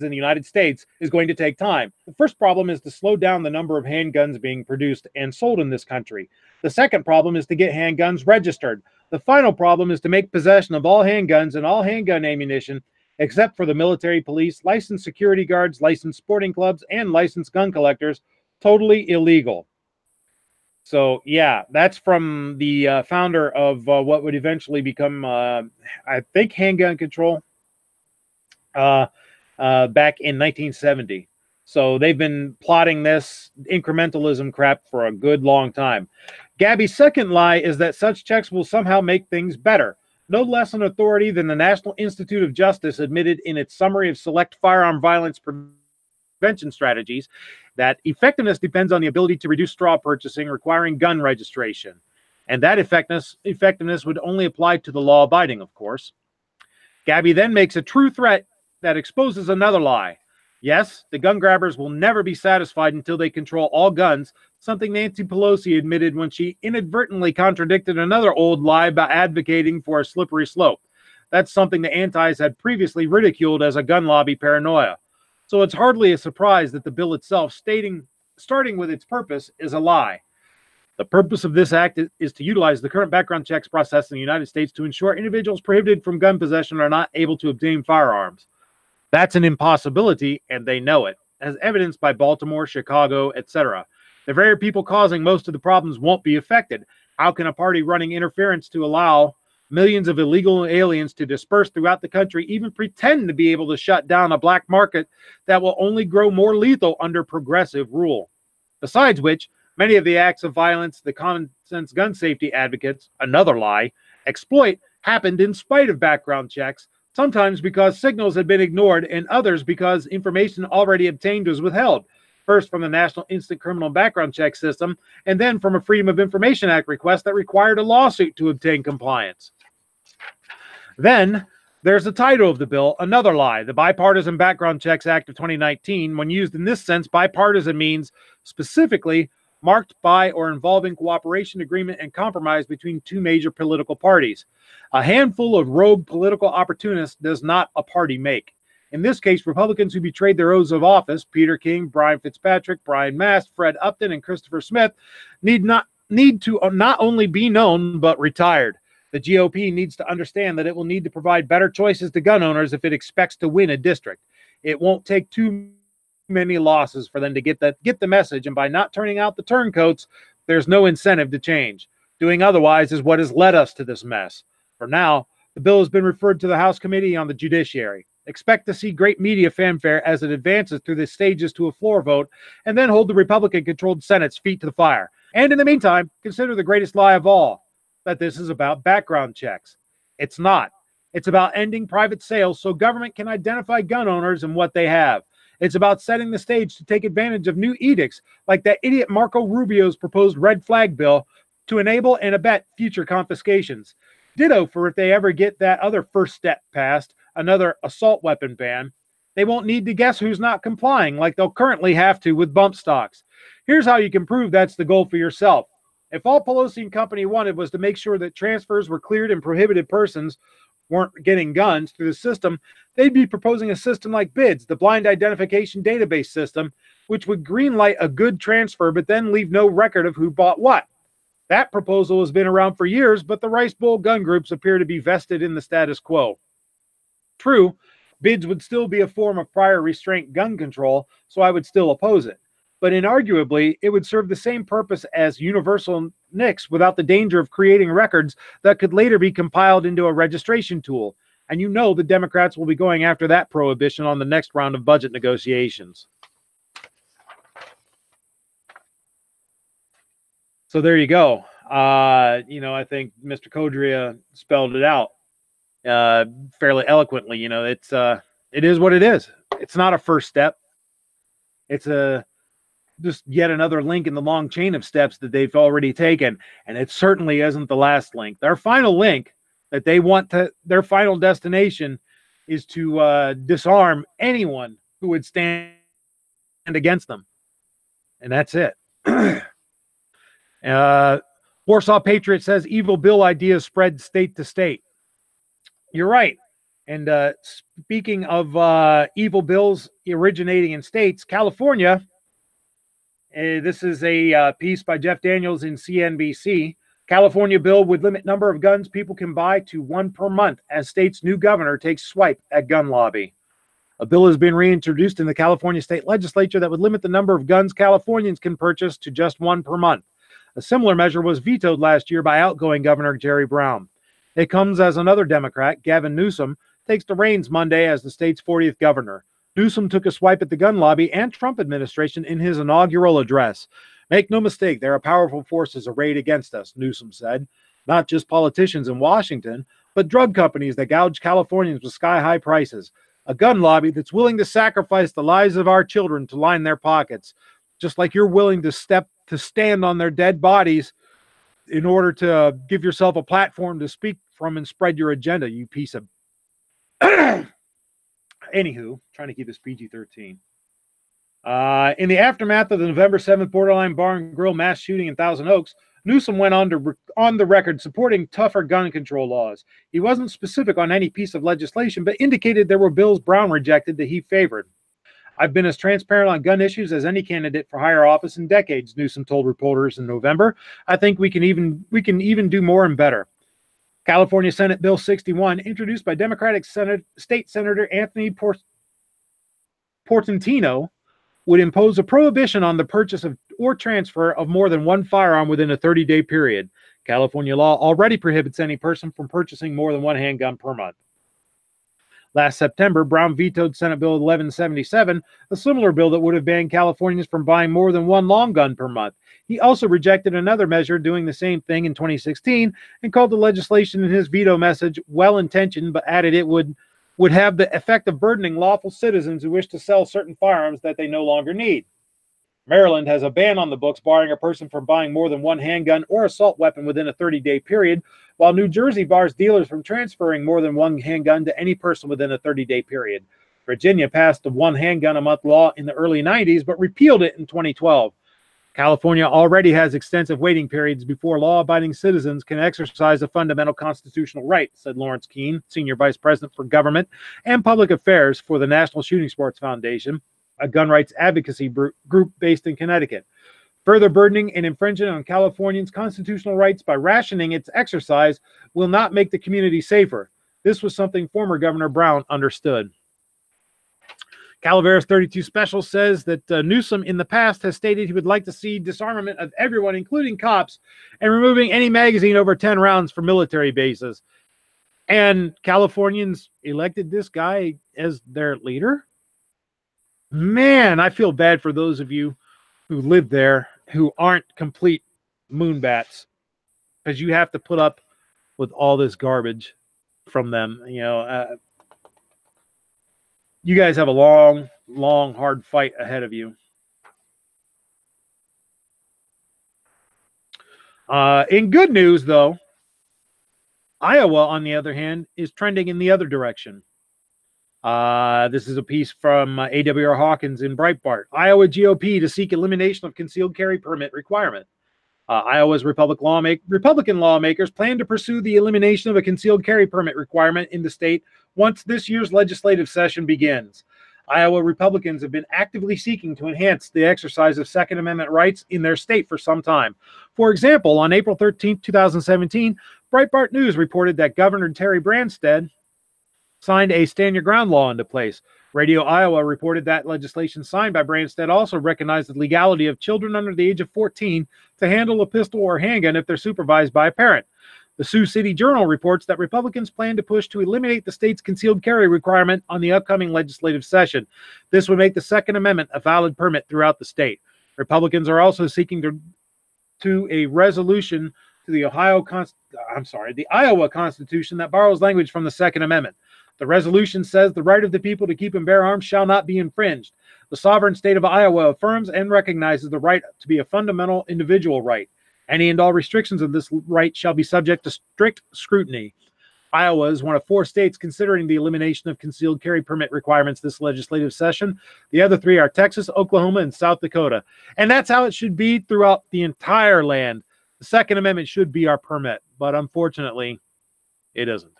in the United States, is going to take time. The first problem is to slow down the number of handguns being produced and sold in this country. The second problem is to get handguns registered. The final problem is to make possession of all handguns and all handgun ammunition, except for the military, police, licensed security guards, licensed sporting clubs, and licensed gun collectors, totally illegal." So, yeah, that's from the founder of what would eventually become, I think, Handgun Control back in 1970. So they've been plotting this incrementalism crap for a good long time. Gabby's second lie is that such checks will somehow make things better. No less an authority than the National Institute of Justice admitted in its summary of select firearm violence prevention strategies that effectiveness depends on the ability to reduce straw purchasing requiring gun registration. And that effectiveness would only apply to the law-abiding, of course. Gabby then makes a true threat that exposes another lie. Yes, the gun grabbers will never be satisfied until they control all guns, something Nancy Pelosi admitted when she inadvertently contradicted another old lie by advocating for a slippery slope. That's something the antis had previously ridiculed as a gun lobby paranoia. So it's hardly a surprise that the bill itself, starting with its purpose, is a lie. The purpose of this act is to utilize the current background checks process in the United States to ensure individuals prohibited from gun possession are not able to obtain firearms. That's an impossibility, and they know it, as evidenced by Baltimore, Chicago, etc. The very people causing most of the problems won't be affected. How can a party running interference to allow millions of illegal aliens to disperse throughout the country even pretend to be able to shut down a black market that will only grow more lethal under progressive rule? Besides which, many of the acts of violence the common sense gun safety advocates, another lie, exploit happened in spite of background checks, sometimes because signals had been ignored and others because information already obtained was withheld, first from the National Instant Criminal Background Check System and then from a Freedom of Information Act request that required a lawsuit to obtain compliance. Then there's the title of the bill, another lie, the Bipartisan Background Checks Act of 2019. When used in this sense, bipartisan means specifically marked by or involving cooperation, agreement, and compromise between two major political parties. A handful of rogue political opportunists does not a party make. In this case, Republicans who betrayed their oaths of office, Peter King, Brian Fitzpatrick, Brian Mast, Fred Upton, and Christopher Smith, need to not only be known, but retired. The GOP needs to understand that it will need to provide better choices to gun owners if it expects to win a district. It won't take too many losses for them to get the message, and by not turning out the turncoats, there's no incentive to change. Doing otherwise is what has led us to this mess. For now, the bill has been referred to the House Committee on the Judiciary. Expect to see great media fanfare as it advances through the stages to a floor vote, and then hold the Republican-controlled Senate's feet to the fire. And in the meantime, consider the greatest lie of all, that this is about background checks. It's not. It's about ending private sales so government can identify gun owners and what they have. It's about setting the stage to take advantage of new edicts like that idiot Marco Rubio's proposed red flag bill to enable and abet future confiscations. Ditto for if they ever get that other first step passed, another assault weapon ban. They won't need to guess who's not complying like they'll currently have to with bump stocks. Here's how you can prove that's the goal for yourself. If all Pelosi and company wanted was to make sure that transfers were cleared and prohibited persons weren't getting guns through the system, they'd be proposing a system like BIDS, the Blind Identification Database System, which would greenlight a good transfer but then leave no record of who bought what. That proposal has been around for years, but the Rice Bowl gun groups appear to be vested in the status quo. True, BIDS would still be a form of prior restraint gun control, so I would still oppose it. But inarguably, it would serve the same purpose as universal NICS without the danger of creating records that could later be compiled into a registration tool. And you know the Democrats will be going after that prohibition on the next round of budget negotiations. So there you go. I think Mr. Kodria spelled it out fairly eloquently. It is what it is. It's not a first step. It's just yet another link in the long chain of steps that they've already taken. And it certainly isn't the last link. Their final link that they want to, their final destination is to disarm anyone who would stand against them. And that's it. Warsaw Patriot says evil bill ideas spread state to state. You're right. And speaking of evil bills originating in states, California, this is a piece by Jeff Daniels in CNBC. California bill would limit number of guns people can buy to 1 per month as state's new governor takes swipe at gun lobby. A bill has been reintroduced in the California state legislature that would limit the number of guns Californians can purchase to just 1 per month. A similar measure was vetoed last year by outgoing Governor Jerry Brown. It comes as another Democrat, Gavin Newsom, takes the reins Monday as the state's 40th governor. Newsom took a swipe at the gun lobby and Trump administration in his inaugural address. Make no mistake, there are powerful forces arrayed against us, Newsom said. Not just politicians in Washington, but drug companies that gouge Californians with sky-high prices. A gun lobby that's willing to sacrifice the lives of our children to line their pockets, just like you're willing to stand on their dead bodies in order to give yourself a platform to speak from and spread your agenda, you piece of... Anywho, trying to keep this PG-13. In the aftermath of the November 7th borderline bar and grill mass shooting in Thousand Oaks, Newsom went on the record supporting tougher gun control laws. He wasn't specific on any piece of legislation, but indicated there were bills Brown rejected that he favored. I've been as transparent on gun issues as any candidate for higher office in decades, Newsom told reporters in November. I think we can even do more and better. California Senate Bill 61, introduced by Democratic State Senator Anthony Portantino, would impose a prohibition on the purchase of or transfer of more than one firearm within a 30-day period. California law already prohibits any person from purchasing more than one handgun per month. Last September, Brown vetoed Senate Bill 1177, a similar bill that would have banned Californians from buying more than one long gun per month. He also rejected another measure doing the same thing in 2016 and called the legislation in his veto message well-intentioned, but added it would have the effect of burdening lawful citizens who wish to sell certain firearms that they no longer need. Maryland has a ban on the books barring a person from buying more than one handgun or assault weapon within a 30-day period, while New Jersey bars dealers from transferring more than one handgun to any person within a 30-day period. Virginia passed the one handgun a month law in the early 90s, but repealed it in 2012. California already has extensive waiting periods before law-abiding citizens can exercise a fundamental constitutional right, said Lawrence Keene, Senior Vice President for Government and Public Affairs for the National Shooting Sports Foundation, a gun rights advocacy group based in Connecticut. Further burdening and infringing on Californians' constitutional rights by rationing its exercise will not make the community safer. This was something former Governor Brown understood. Calaveras 32 Special says that Newsom in the past has stated he would like to see disarmament of everyone, including cops, and removing any magazine over 10 rounds from military bases. And Californians elected this guy as their leader? Man, I feel bad for those of you who live there who aren't complete moonbats, because you have to put up with all this garbage from them. You know, you guys have a long, long, hard fight ahead of you. In good news, though, Iowa, on the other hand, is trending in the other direction. This is a piece from AWR Hawkins in Breitbart. Iowa GOP to seek elimination of concealed carry permit requirement. Iowa's Republican lawmakers plan to pursue the elimination of a concealed carry permit requirement in the state once this year's legislative session begins. Iowa Republicans have been actively seeking to enhance the exercise of Second Amendment rights in their state for some time. For example, on April 13, 2017, Breitbart News reported that Governor Terry Branstad signed a Stand Your Ground law into place. Radio Iowa reported that legislation signed by Branstad also recognized the legality of children under the age of 14 to handle a pistol or handgun if they're supervised by a parent. The Sioux City Journal reports that Republicans plan to push to eliminate the state's concealed carry requirement on the upcoming legislative session. This would make the Second Amendment a valid permit throughout the state. Republicans are also seeking to a resolution to the Iowa Constitution that borrows language from the Second Amendment. The resolution says the right of the people to keep and bear arms shall not be infringed. The sovereign state of Iowa affirms and recognizes the right to be a fundamental individual right. Any and all restrictions of this right shall be subject to strict scrutiny. Iowa is one of 4 states considering the elimination of concealed carry permit requirements this legislative session. The other 3 are Texas, Oklahoma, and South Dakota. And that's how it should be throughout the entire land. The Second Amendment should be our permit, but unfortunately, it isn't.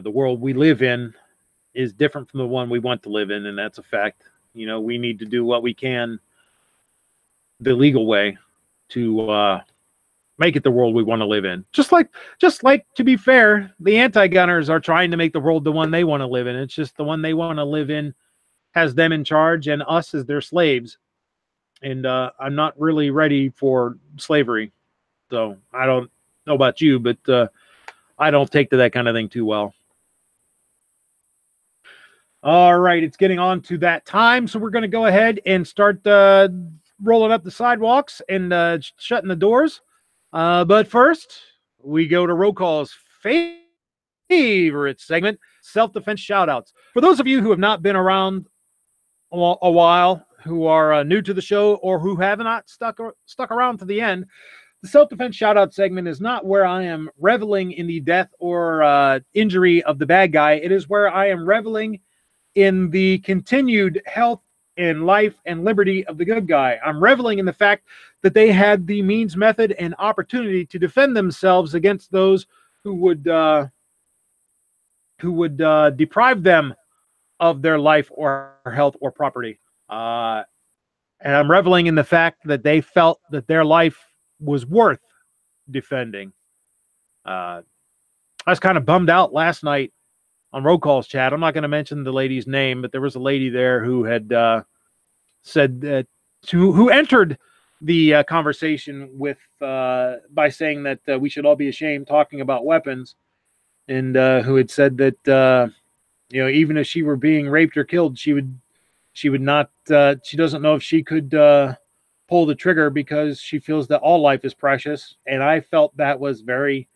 The world we live in is different from the one we want to live in, and that's a fact. We need to do what we can the legal way to make it the world we want to live in. Just like, to be fair, the anti-gunners are trying to make the world the one they want to live in. It's just the one they want to live in has them in charge and us as their slaves. And I'm not really ready for slavery. So I don't know about you, but I don't take to that kind of thing too well. All right, it's getting on to that time, so we're going to go ahead and start rolling up the sidewalks and shutting the doors. But first, we go to Roll Call's favorite segment, Self Defense Shoutouts. For those of you who have not been around a while, who are new to the show, or who have not stuck around to the end, the Self-Defense Shoutout segment is not where I am reveling in the death or injury of the bad guy. It is where I am reveling in the continued health and life and liberty of the good guy. I'm reveling in the fact that they had the means, method, and opportunity to defend themselves against those who would deprive them of their life or health or property. And I'm reveling in the fact that they felt that their life was worth defending. I was kind of bummed out last night on Roll Call's chat. I'm not going to mention the lady's name, but there was a lady there who had said that who entered the conversation with by saying that we should all be ashamed talking about weapons, and who had said that even if she were being raped or killed, she would not. She doesn't know if she could pull the trigger because she feels that all life is precious, and I felt that was very,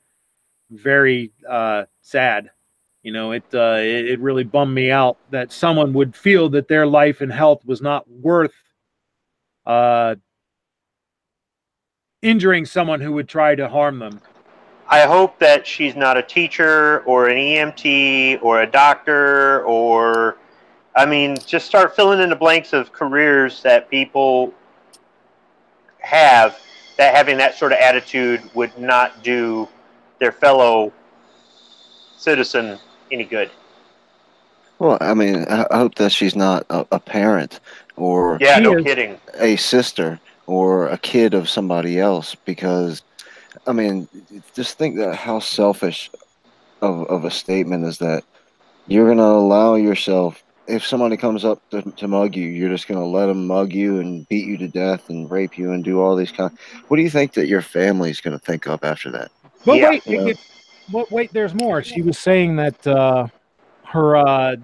very sad. It really bummed me out that someone would feel that their life and health was not worth injuring someone who would try to harm them. I hope that she's not a teacher or an EMT or a doctor or, just start filling in the blanks of careers that people have, that having that sort of attitude would not do their fellow citizen any good. Well, I hope that she's not a parent or kidding, a sister or a kid of somebody else, because just think that how selfish of a statement is that. You're going to allow yourself, if somebody comes up to mug you, you're just going to let them mug you and beat you to death and rape you and do all these what do you think that your family's going to think of after that? But wait, there's more. She was saying that her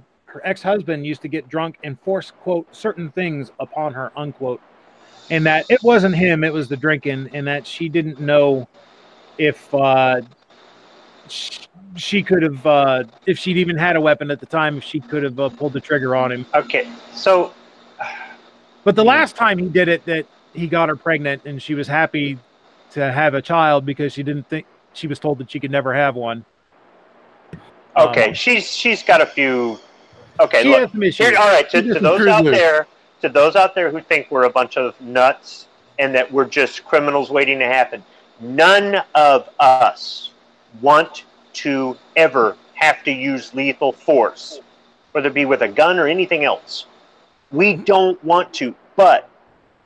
ex-husband used to get drunk and force, quote, certain things upon her, unquote, and that it wasn't him, it was the drinking, and that she didn't know if she could have, if she'd even had a weapon at the time, if she could have pulled the trigger on him. Okay, so... But the last time he did it, that he got her pregnant, and she was happy to have a child because she didn't think, she was told that she could never have one. Okay, she's got a few... Okay, look, here, all right, to those out there who think we're a bunch of nuts and that we're just criminals waiting to happen, none of us want to ever have to use lethal force, whether it be with a gun or anything else. We don't want to, but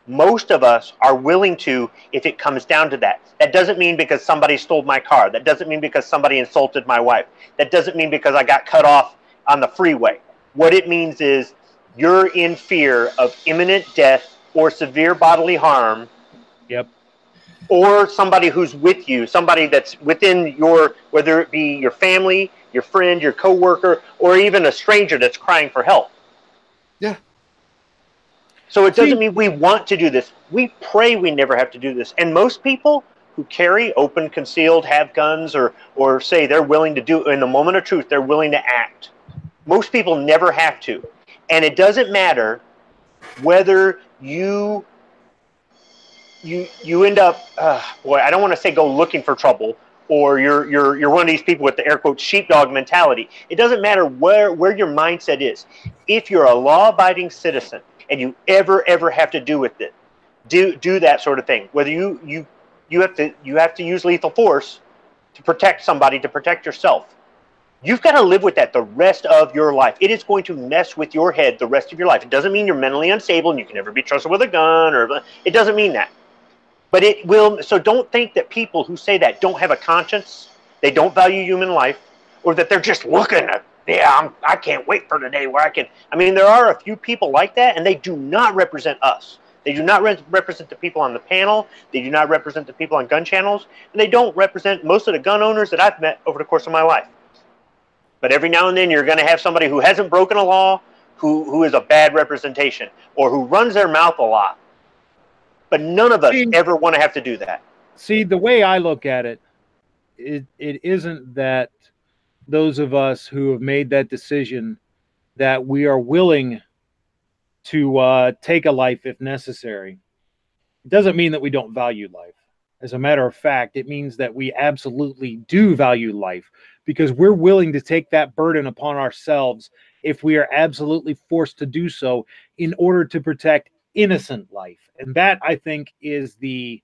most of us are willing to if it comes down to that. That doesn't mean because somebody stole my car. That doesn't mean because somebody insulted my wife. That doesn't mean because I got cut off on the freeway. What it means is you're in fear of imminent death or severe bodily harm. Yep. Or somebody who's with you, somebody that's within your, whether it be your family, your friend, your coworker, or even a stranger that's crying for help. Yeah. So it doesn't mean we want to do this. We pray we never have to do this. And most people who carry open, concealed, have guns, or say they're willing to do, in the moment of truth, they're willing to act. Most people never have to. And it doesn't matter whether you end up, I don't want to say go looking for trouble, or you're one of these people with the air quote sheepdog mentality. It doesn't matter where your mindset is. If you're a law-abiding citizen and you ever have to do with it, do that sort of thing. Whether you have to use lethal force to protect somebody, to protect yourself. You've got to live with that the rest of your life. It is going to mess with your head the rest of your life. It doesn't mean you're mentally unstable and you can never be trusted with a gun, it doesn't mean that. But it will, so don't think that people who say that don't have a conscience, they don't value human life, or that they're just looking at, I can't wait for the day where I can. There are a few people like that, and they do not represent us. They do not represent the people on the panel. They do not represent the people on gun channels, and they don't represent most of the gun owners that I've met over the course of my life. But every now and then you're going to have somebody who hasn't broken a law, who is a bad representation, or who runs their mouth a lot. But none of us ever want to have to do that. See, the way I look at it, it isn't that those of us who have made that decision that we are willing to take a life if necessary. It doesn't mean that we don't value life. As a matter of fact, it means that we absolutely do value life, because we're willing to take that burden upon ourselves if we are absolutely forced to do so in order to protect innocent life. And that, I think, is the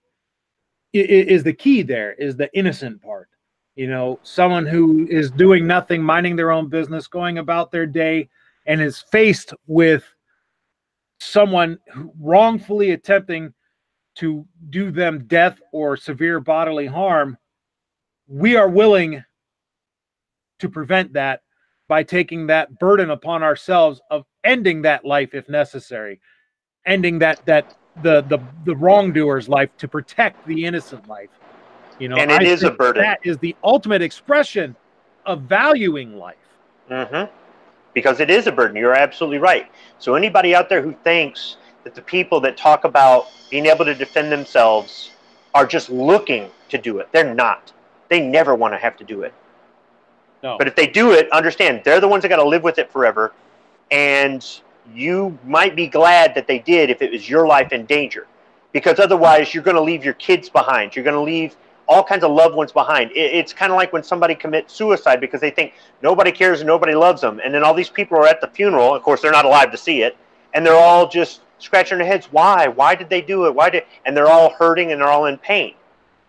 key there, is the innocent part. You know, someone who is doing nothing, minding their own business, going about their day, and is faced with someone wrongfully attempting to do them death or severe bodily harm, we are willing to prevent that by taking that burden upon ourselves of ending that life if necessary, ending the wrongdoer's life to protect the innocent life. You know, and it is a burden. That is the ultimate expression of valuing life. Mm-hmm. Because it is a burden. You're absolutely right. So anybody out there who thinks that the people that talk about being able to defend themselves are just looking to do it, they're not. They never want to have to do it. No. But if they do it, understand, they're the ones that got to live with it forever. And you might be glad that they did if it was your life in danger. Because otherwise, you're going to leave your kids behind. You're going to leave all kinds of loved ones behind. It's kind of like when somebody commits suicide because they think nobody cares and nobody loves them. And then all these people are at the funeral. Of course, they're not alive to see it. And they're all just scratching their heads. Why? Why did they do it? And they're all hurting and they're all in pain.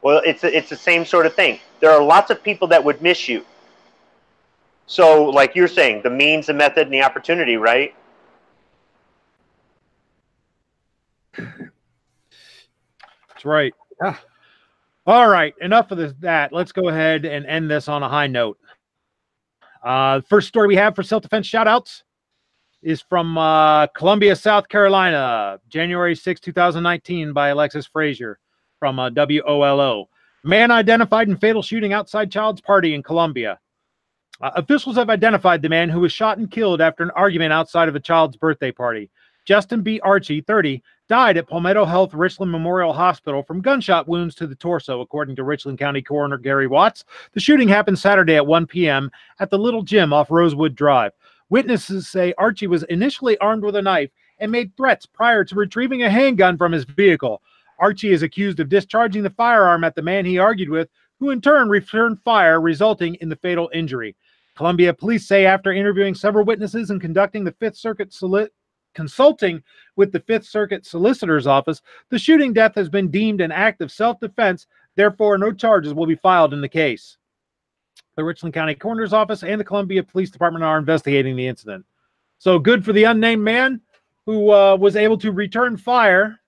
Well, it's the same sort of thing. There are lots of people that would miss you. So, like you're saying, the means, the method, and the opportunity, right? That's right. Yeah. All right, enough of that. Let's go ahead and end this on a high note. First story we have for Self Defense Shoutouts is from Columbia, South Carolina, January 6, 2019, by Alexis Frazier from WOLO. Man identified in fatal shooting outside child's party in Columbia. Officials have identified the man who was shot and killed after an argument outside of a child's birthday party. Justin B. Archie, 30, died at Palmetto Health Richland Memorial Hospital from gunshot wounds to the torso, according to Richland County Coroner Gary Watts. The shooting happened Saturday at 1 p.m. at the Little Gym off Rosewood Drive. Witnesses say Archie was initially armed with a knife and made threats prior to retrieving a handgun from his vehicle. Archie is accused of discharging the firearm at the man he argued with, who in turn returned fire, resulting in the fatal injury. Columbia police say after interviewing several witnesses and consulting with the Fifth Circuit Solicitor's Office, the shooting death has been deemed an act of self-defense. Therefore, no charges will be filed in the case. The Richland County Coroner's Office and the Columbia Police Department are investigating the incident. So good for the unnamed man who was able to return fire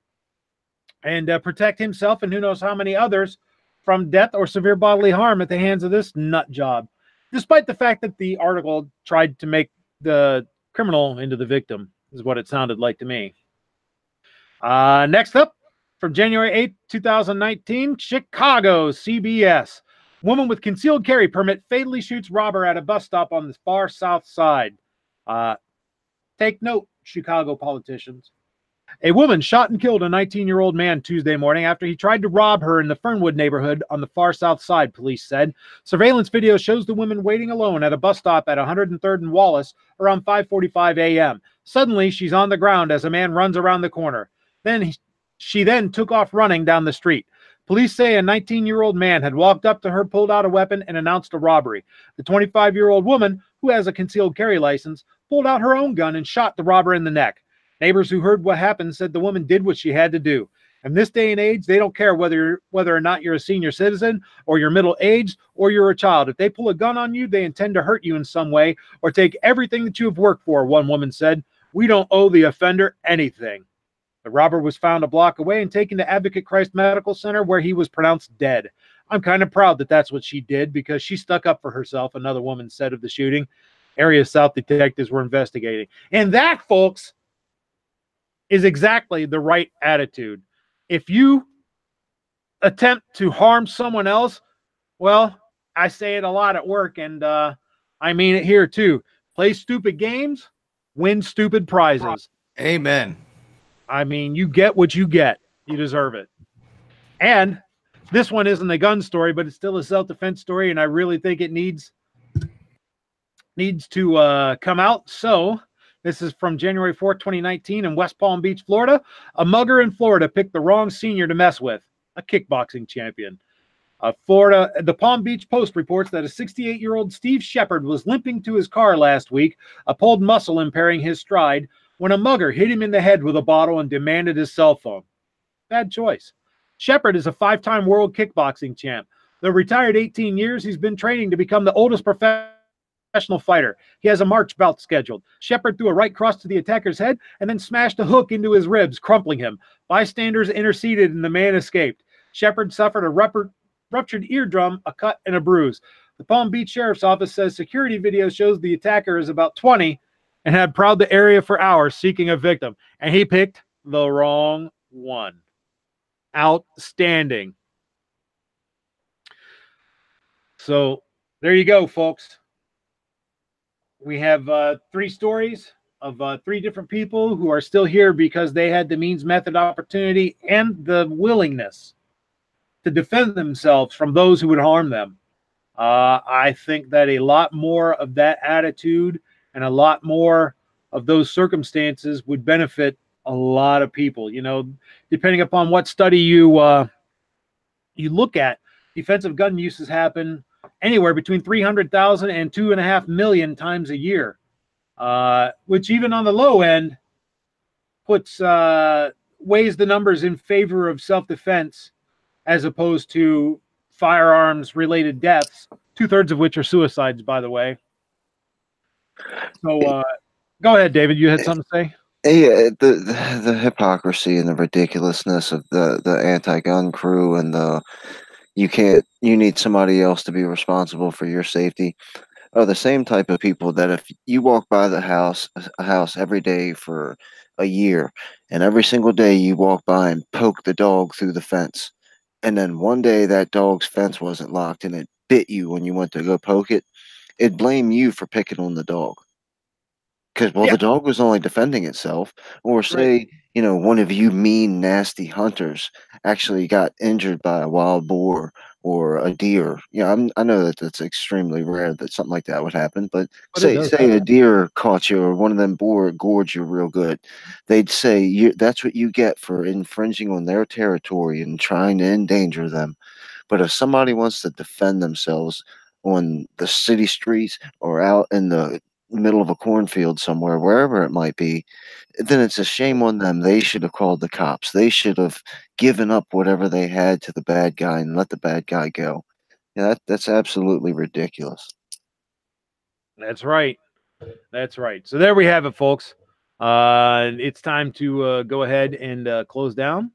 and protect himself and who knows how many others from death or severe bodily harm at the hands of this nut job, despite the fact that the article tried to make the criminal into the victim, is what it sounded like to me. Next up, from January 8, 2019, Chicago, CBS. Woman with concealed carry permit fatally shoots robber at a bus stop on the far south side. Take note, Chicago politicians. A woman shot and killed a 19-year-old man Tuesday morning after he tried to rob her in the Fernwood neighborhood on the far south side, police said. Surveillance video shows the woman waiting alone at a bus stop at 103rd and Wallace around 5:45 a.m. Suddenly, she's on the ground as a man runs around the corner. She then took off running down the street. Police say a 19-year-old man had walked up to her, pulled out a weapon, and announced a robbery. The 25-year-old woman, who has a concealed carry license, pulled out her own gun and shot the robber in the neck. Neighbors who heard what happened said the woman did what she had to do. In this day and age, they don't care whether or not you're a senior citizen or you're middle-aged or you're a child. If they pull a gun on you, they intend to hurt you in some way or take everything that you have worked for, one woman said. We don't owe the offender anything. The robber was found a block away and taken to Advocate Christ Medical Center, where he was pronounced dead. I'm kind of proud that that's what she did because she stuck up for herself, another woman said of the shooting. Area South detectives were investigating. And that, folks, is exactly the right attitude. If you attempt to harm someone else, well, I say it a lot at work, and I mean it here too. Play stupid games, win stupid prizes. Amen. I mean, you get what you get. You deserve it. And this one isn't a gun story, but it's still a self-defense story, and I really think it needs to come out. So this is from January 4th, 2019 in West Palm Beach, Florida. A mugger in Florida picked the wrong senior to mess with, a kickboxing champion. The Palm Beach Post reports that a 68-year-old Steve Shepard was limping to his car last week, a pulled muscle impairing his stride, when a mugger hit him in the head with a bottle and demanded his cell phone. Bad choice. Shepard is a 5-time world kickboxing champ. Though retired 18 years, he's been training to become the oldest professional fighter. He has a March bout scheduled. Shepard threw a right cross to the attacker's head and then smashed a hook into his ribs, crumpling him. Bystanders interceded and the man escaped. Shepard suffered a ruptured eardrum, a cut, and a bruise. The Palm Beach Sheriff's Office says security video shows the attacker is about 20 and had prowled the area for hours seeking a victim. And he picked the wrong one. Outstanding. So there you go, folks. We have 3 stories of 3 different people who are still here because they had the means, method, opportunity, and the willingness to defend themselves from those who would harm them. I think that a lot more of that attitude and a lot more of those circumstances would benefit a lot of people. You know, depending upon what study you look at, defensive gun uses happen anywhere between 300,000 and 2.5 million times a year, which even on the low end puts weighs the numbers in favor of self-defense as opposed to firearms-related deaths, 2/3 of which are suicides, by the way. So go ahead, David. You had something to say? Yeah, the hypocrisy and the ridiculousness of the anti-gun crew and you need somebody else to be responsible for your safety are the same type of people that if you walk by a house every day for a year and every single day you walk by and poke the dog through the fence, and then one day that dog's fence wasn't locked and it bit you when you went to go poke it, it'd blame you for picking on the dog. Because, the dog was only defending itself. Or say, one of you mean, nasty hunters actually got injured by a wild boar or a deer. I know that that's extremely rare that something like that would happen. But say a deer caught you or one of them boar gorged you real good. They'd say that's what you get for infringing on their territory and trying to endanger them. But if somebody wants to defend themselves on the city streets or out in the middle of a cornfield somewhere, wherever it might be, then it's a shame on them. They should have called the cops. They should have given up whatever they had to the bad guy and let the bad guy go. Yeah, that's absolutely ridiculous. That's right. That's right. So there we have it, folks. It's time to go ahead and close down.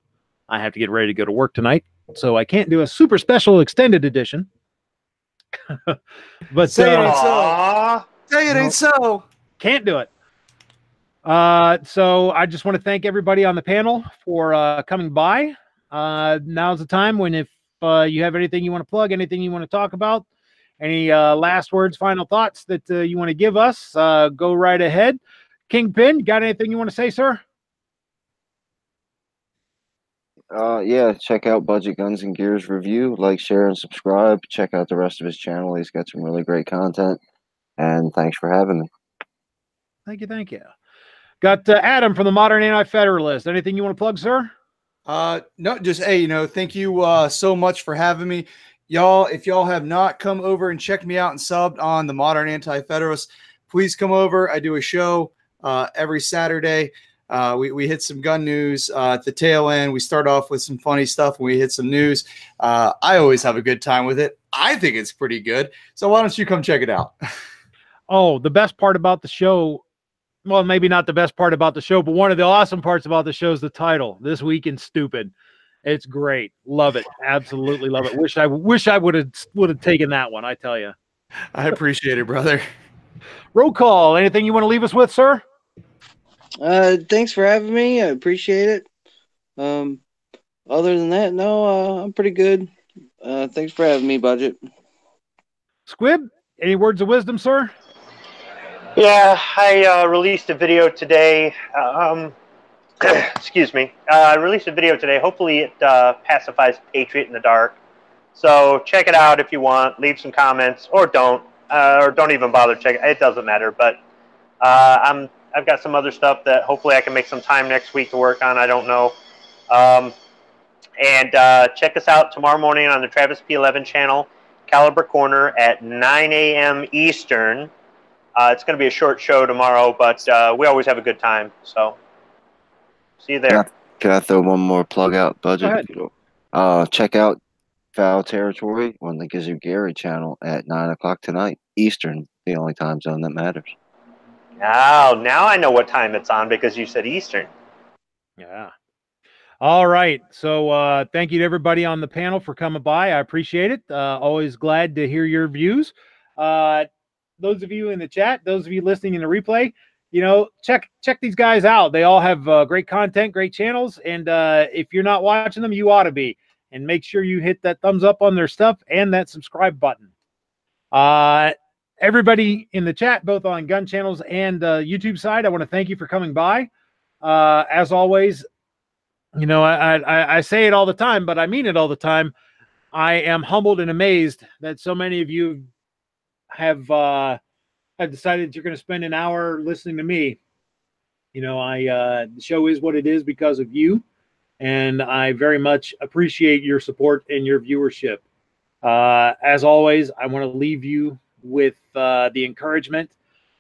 I have to get ready to go to work tonight, so I can't do a super special extended edition. But say it ain't so. Say it ain't so. Can't do it. So I just want to thank everybody on the panel for coming by. Now's the time when if you have anything you want to plug, anything you want to talk about, any last words, final thoughts that you want to give us, go right ahead. Kingpin, got anything you want to say, sir? Yeah, check out Budget Guns and Gears review. Like, share, and subscribe. Check out the rest of his channel. He's got some really great content. And thanks for having me. Thank you. Thank you. Got Adam from the Modern Anti-Federalist. Anything you want to plug, sir? No, just, hey, thank you so much for having me. Y'all, if y'all have not come over and checked me out and subbed on the Modern Anti-Federalist, please come over. I do a show every Saturday. We hit some gun news at the tail end. We start off with some funny stuff. We hit some news. I always have a good time with it. I think it's pretty good. So why don't you come check it out? Oh, the best part about the show, well, maybe not the best part about the show, but one of the awesome parts about the show is the title, This Week in Stupid. It's great. Love it. Absolutely love it. Wish I would have taken that one, I tell you. I appreciate it, brother. Roll call. Anything you want to leave us with, sir? Thanks for having me. I appreciate it. Other than that, no, I'm pretty good. Thanks for having me, Budget. Squib, any words of wisdom, sir? Yeah, I released a video today. Excuse me. I released a video today. Hopefully it pacifies Patriot in the dark. So check it out if you want. Leave some comments, or don't even bother checking. It doesn't matter. But I've got some other stuff that hopefully I can make some time next week to work on. I don't know. And check us out tomorrow morning on the Travis P11 channel, Caliber Corner at 9 a.m. Eastern. It's going to be a short show tomorrow, but we always have a good time. So see you there. Can I throw one more plug out, Budget? Go ahead. Check out foul territory on the Gizzy Gary channel at 9 o'clock tonight, Eastern, the only time zone that matters. Oh, now I know what time it's on because you said Eastern. Yeah. All right. So thank you to everybody on the panel for coming by. I appreciate it. Always glad to hear your views. Those of you in the chat, those of you listening in the replay, check these guys out. They all have great content, great channels. And if you're not watching them, you ought to be. And make sure you hit that thumbs up on their stuff and that subscribe button. Everybody in the chat, both on gun channels and YouTube side, I want to thank you for coming by. As always, I say it all the time, but I mean it all the time. I am humbled and amazed that so many of you have decided that you're going to spend an hour listening to me. The show is what it is because of you, and I very much appreciate your support and your viewership. As always, I want to leave you with the encouragement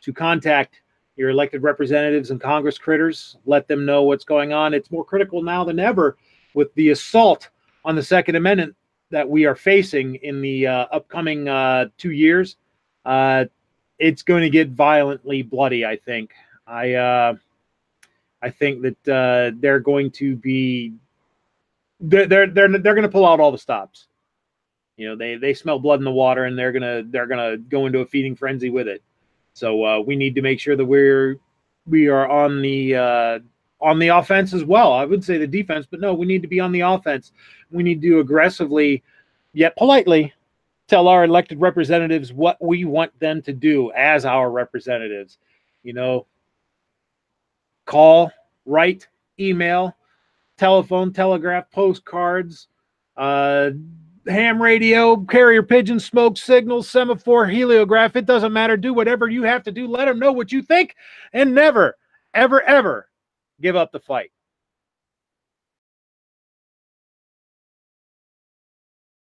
to contact your elected representatives and Congress critters. Let them know what's going on. It's more critical now than ever with the assault on the Second Amendment that we are facing in the upcoming 2 years. It's going to get violently bloody, I think. I think that they're going to be they're going to pull out all the stops. They smell blood in the water, and they're gonna go into a feeding frenzy with it. So we need to make sure that we are on the offense as well. I would say the defense, but no, we need to be on the offense. We need to aggressively, yet politely, tell our elected representatives what we want them to do as our representatives. Call, write, email, telephone, telegraph, postcards, ham radio, carrier pigeon, smoke signals, semaphore, heliograph. It doesn't matter. Do whatever you have to do. Let them know what you think, and never, ever, ever give up the fight.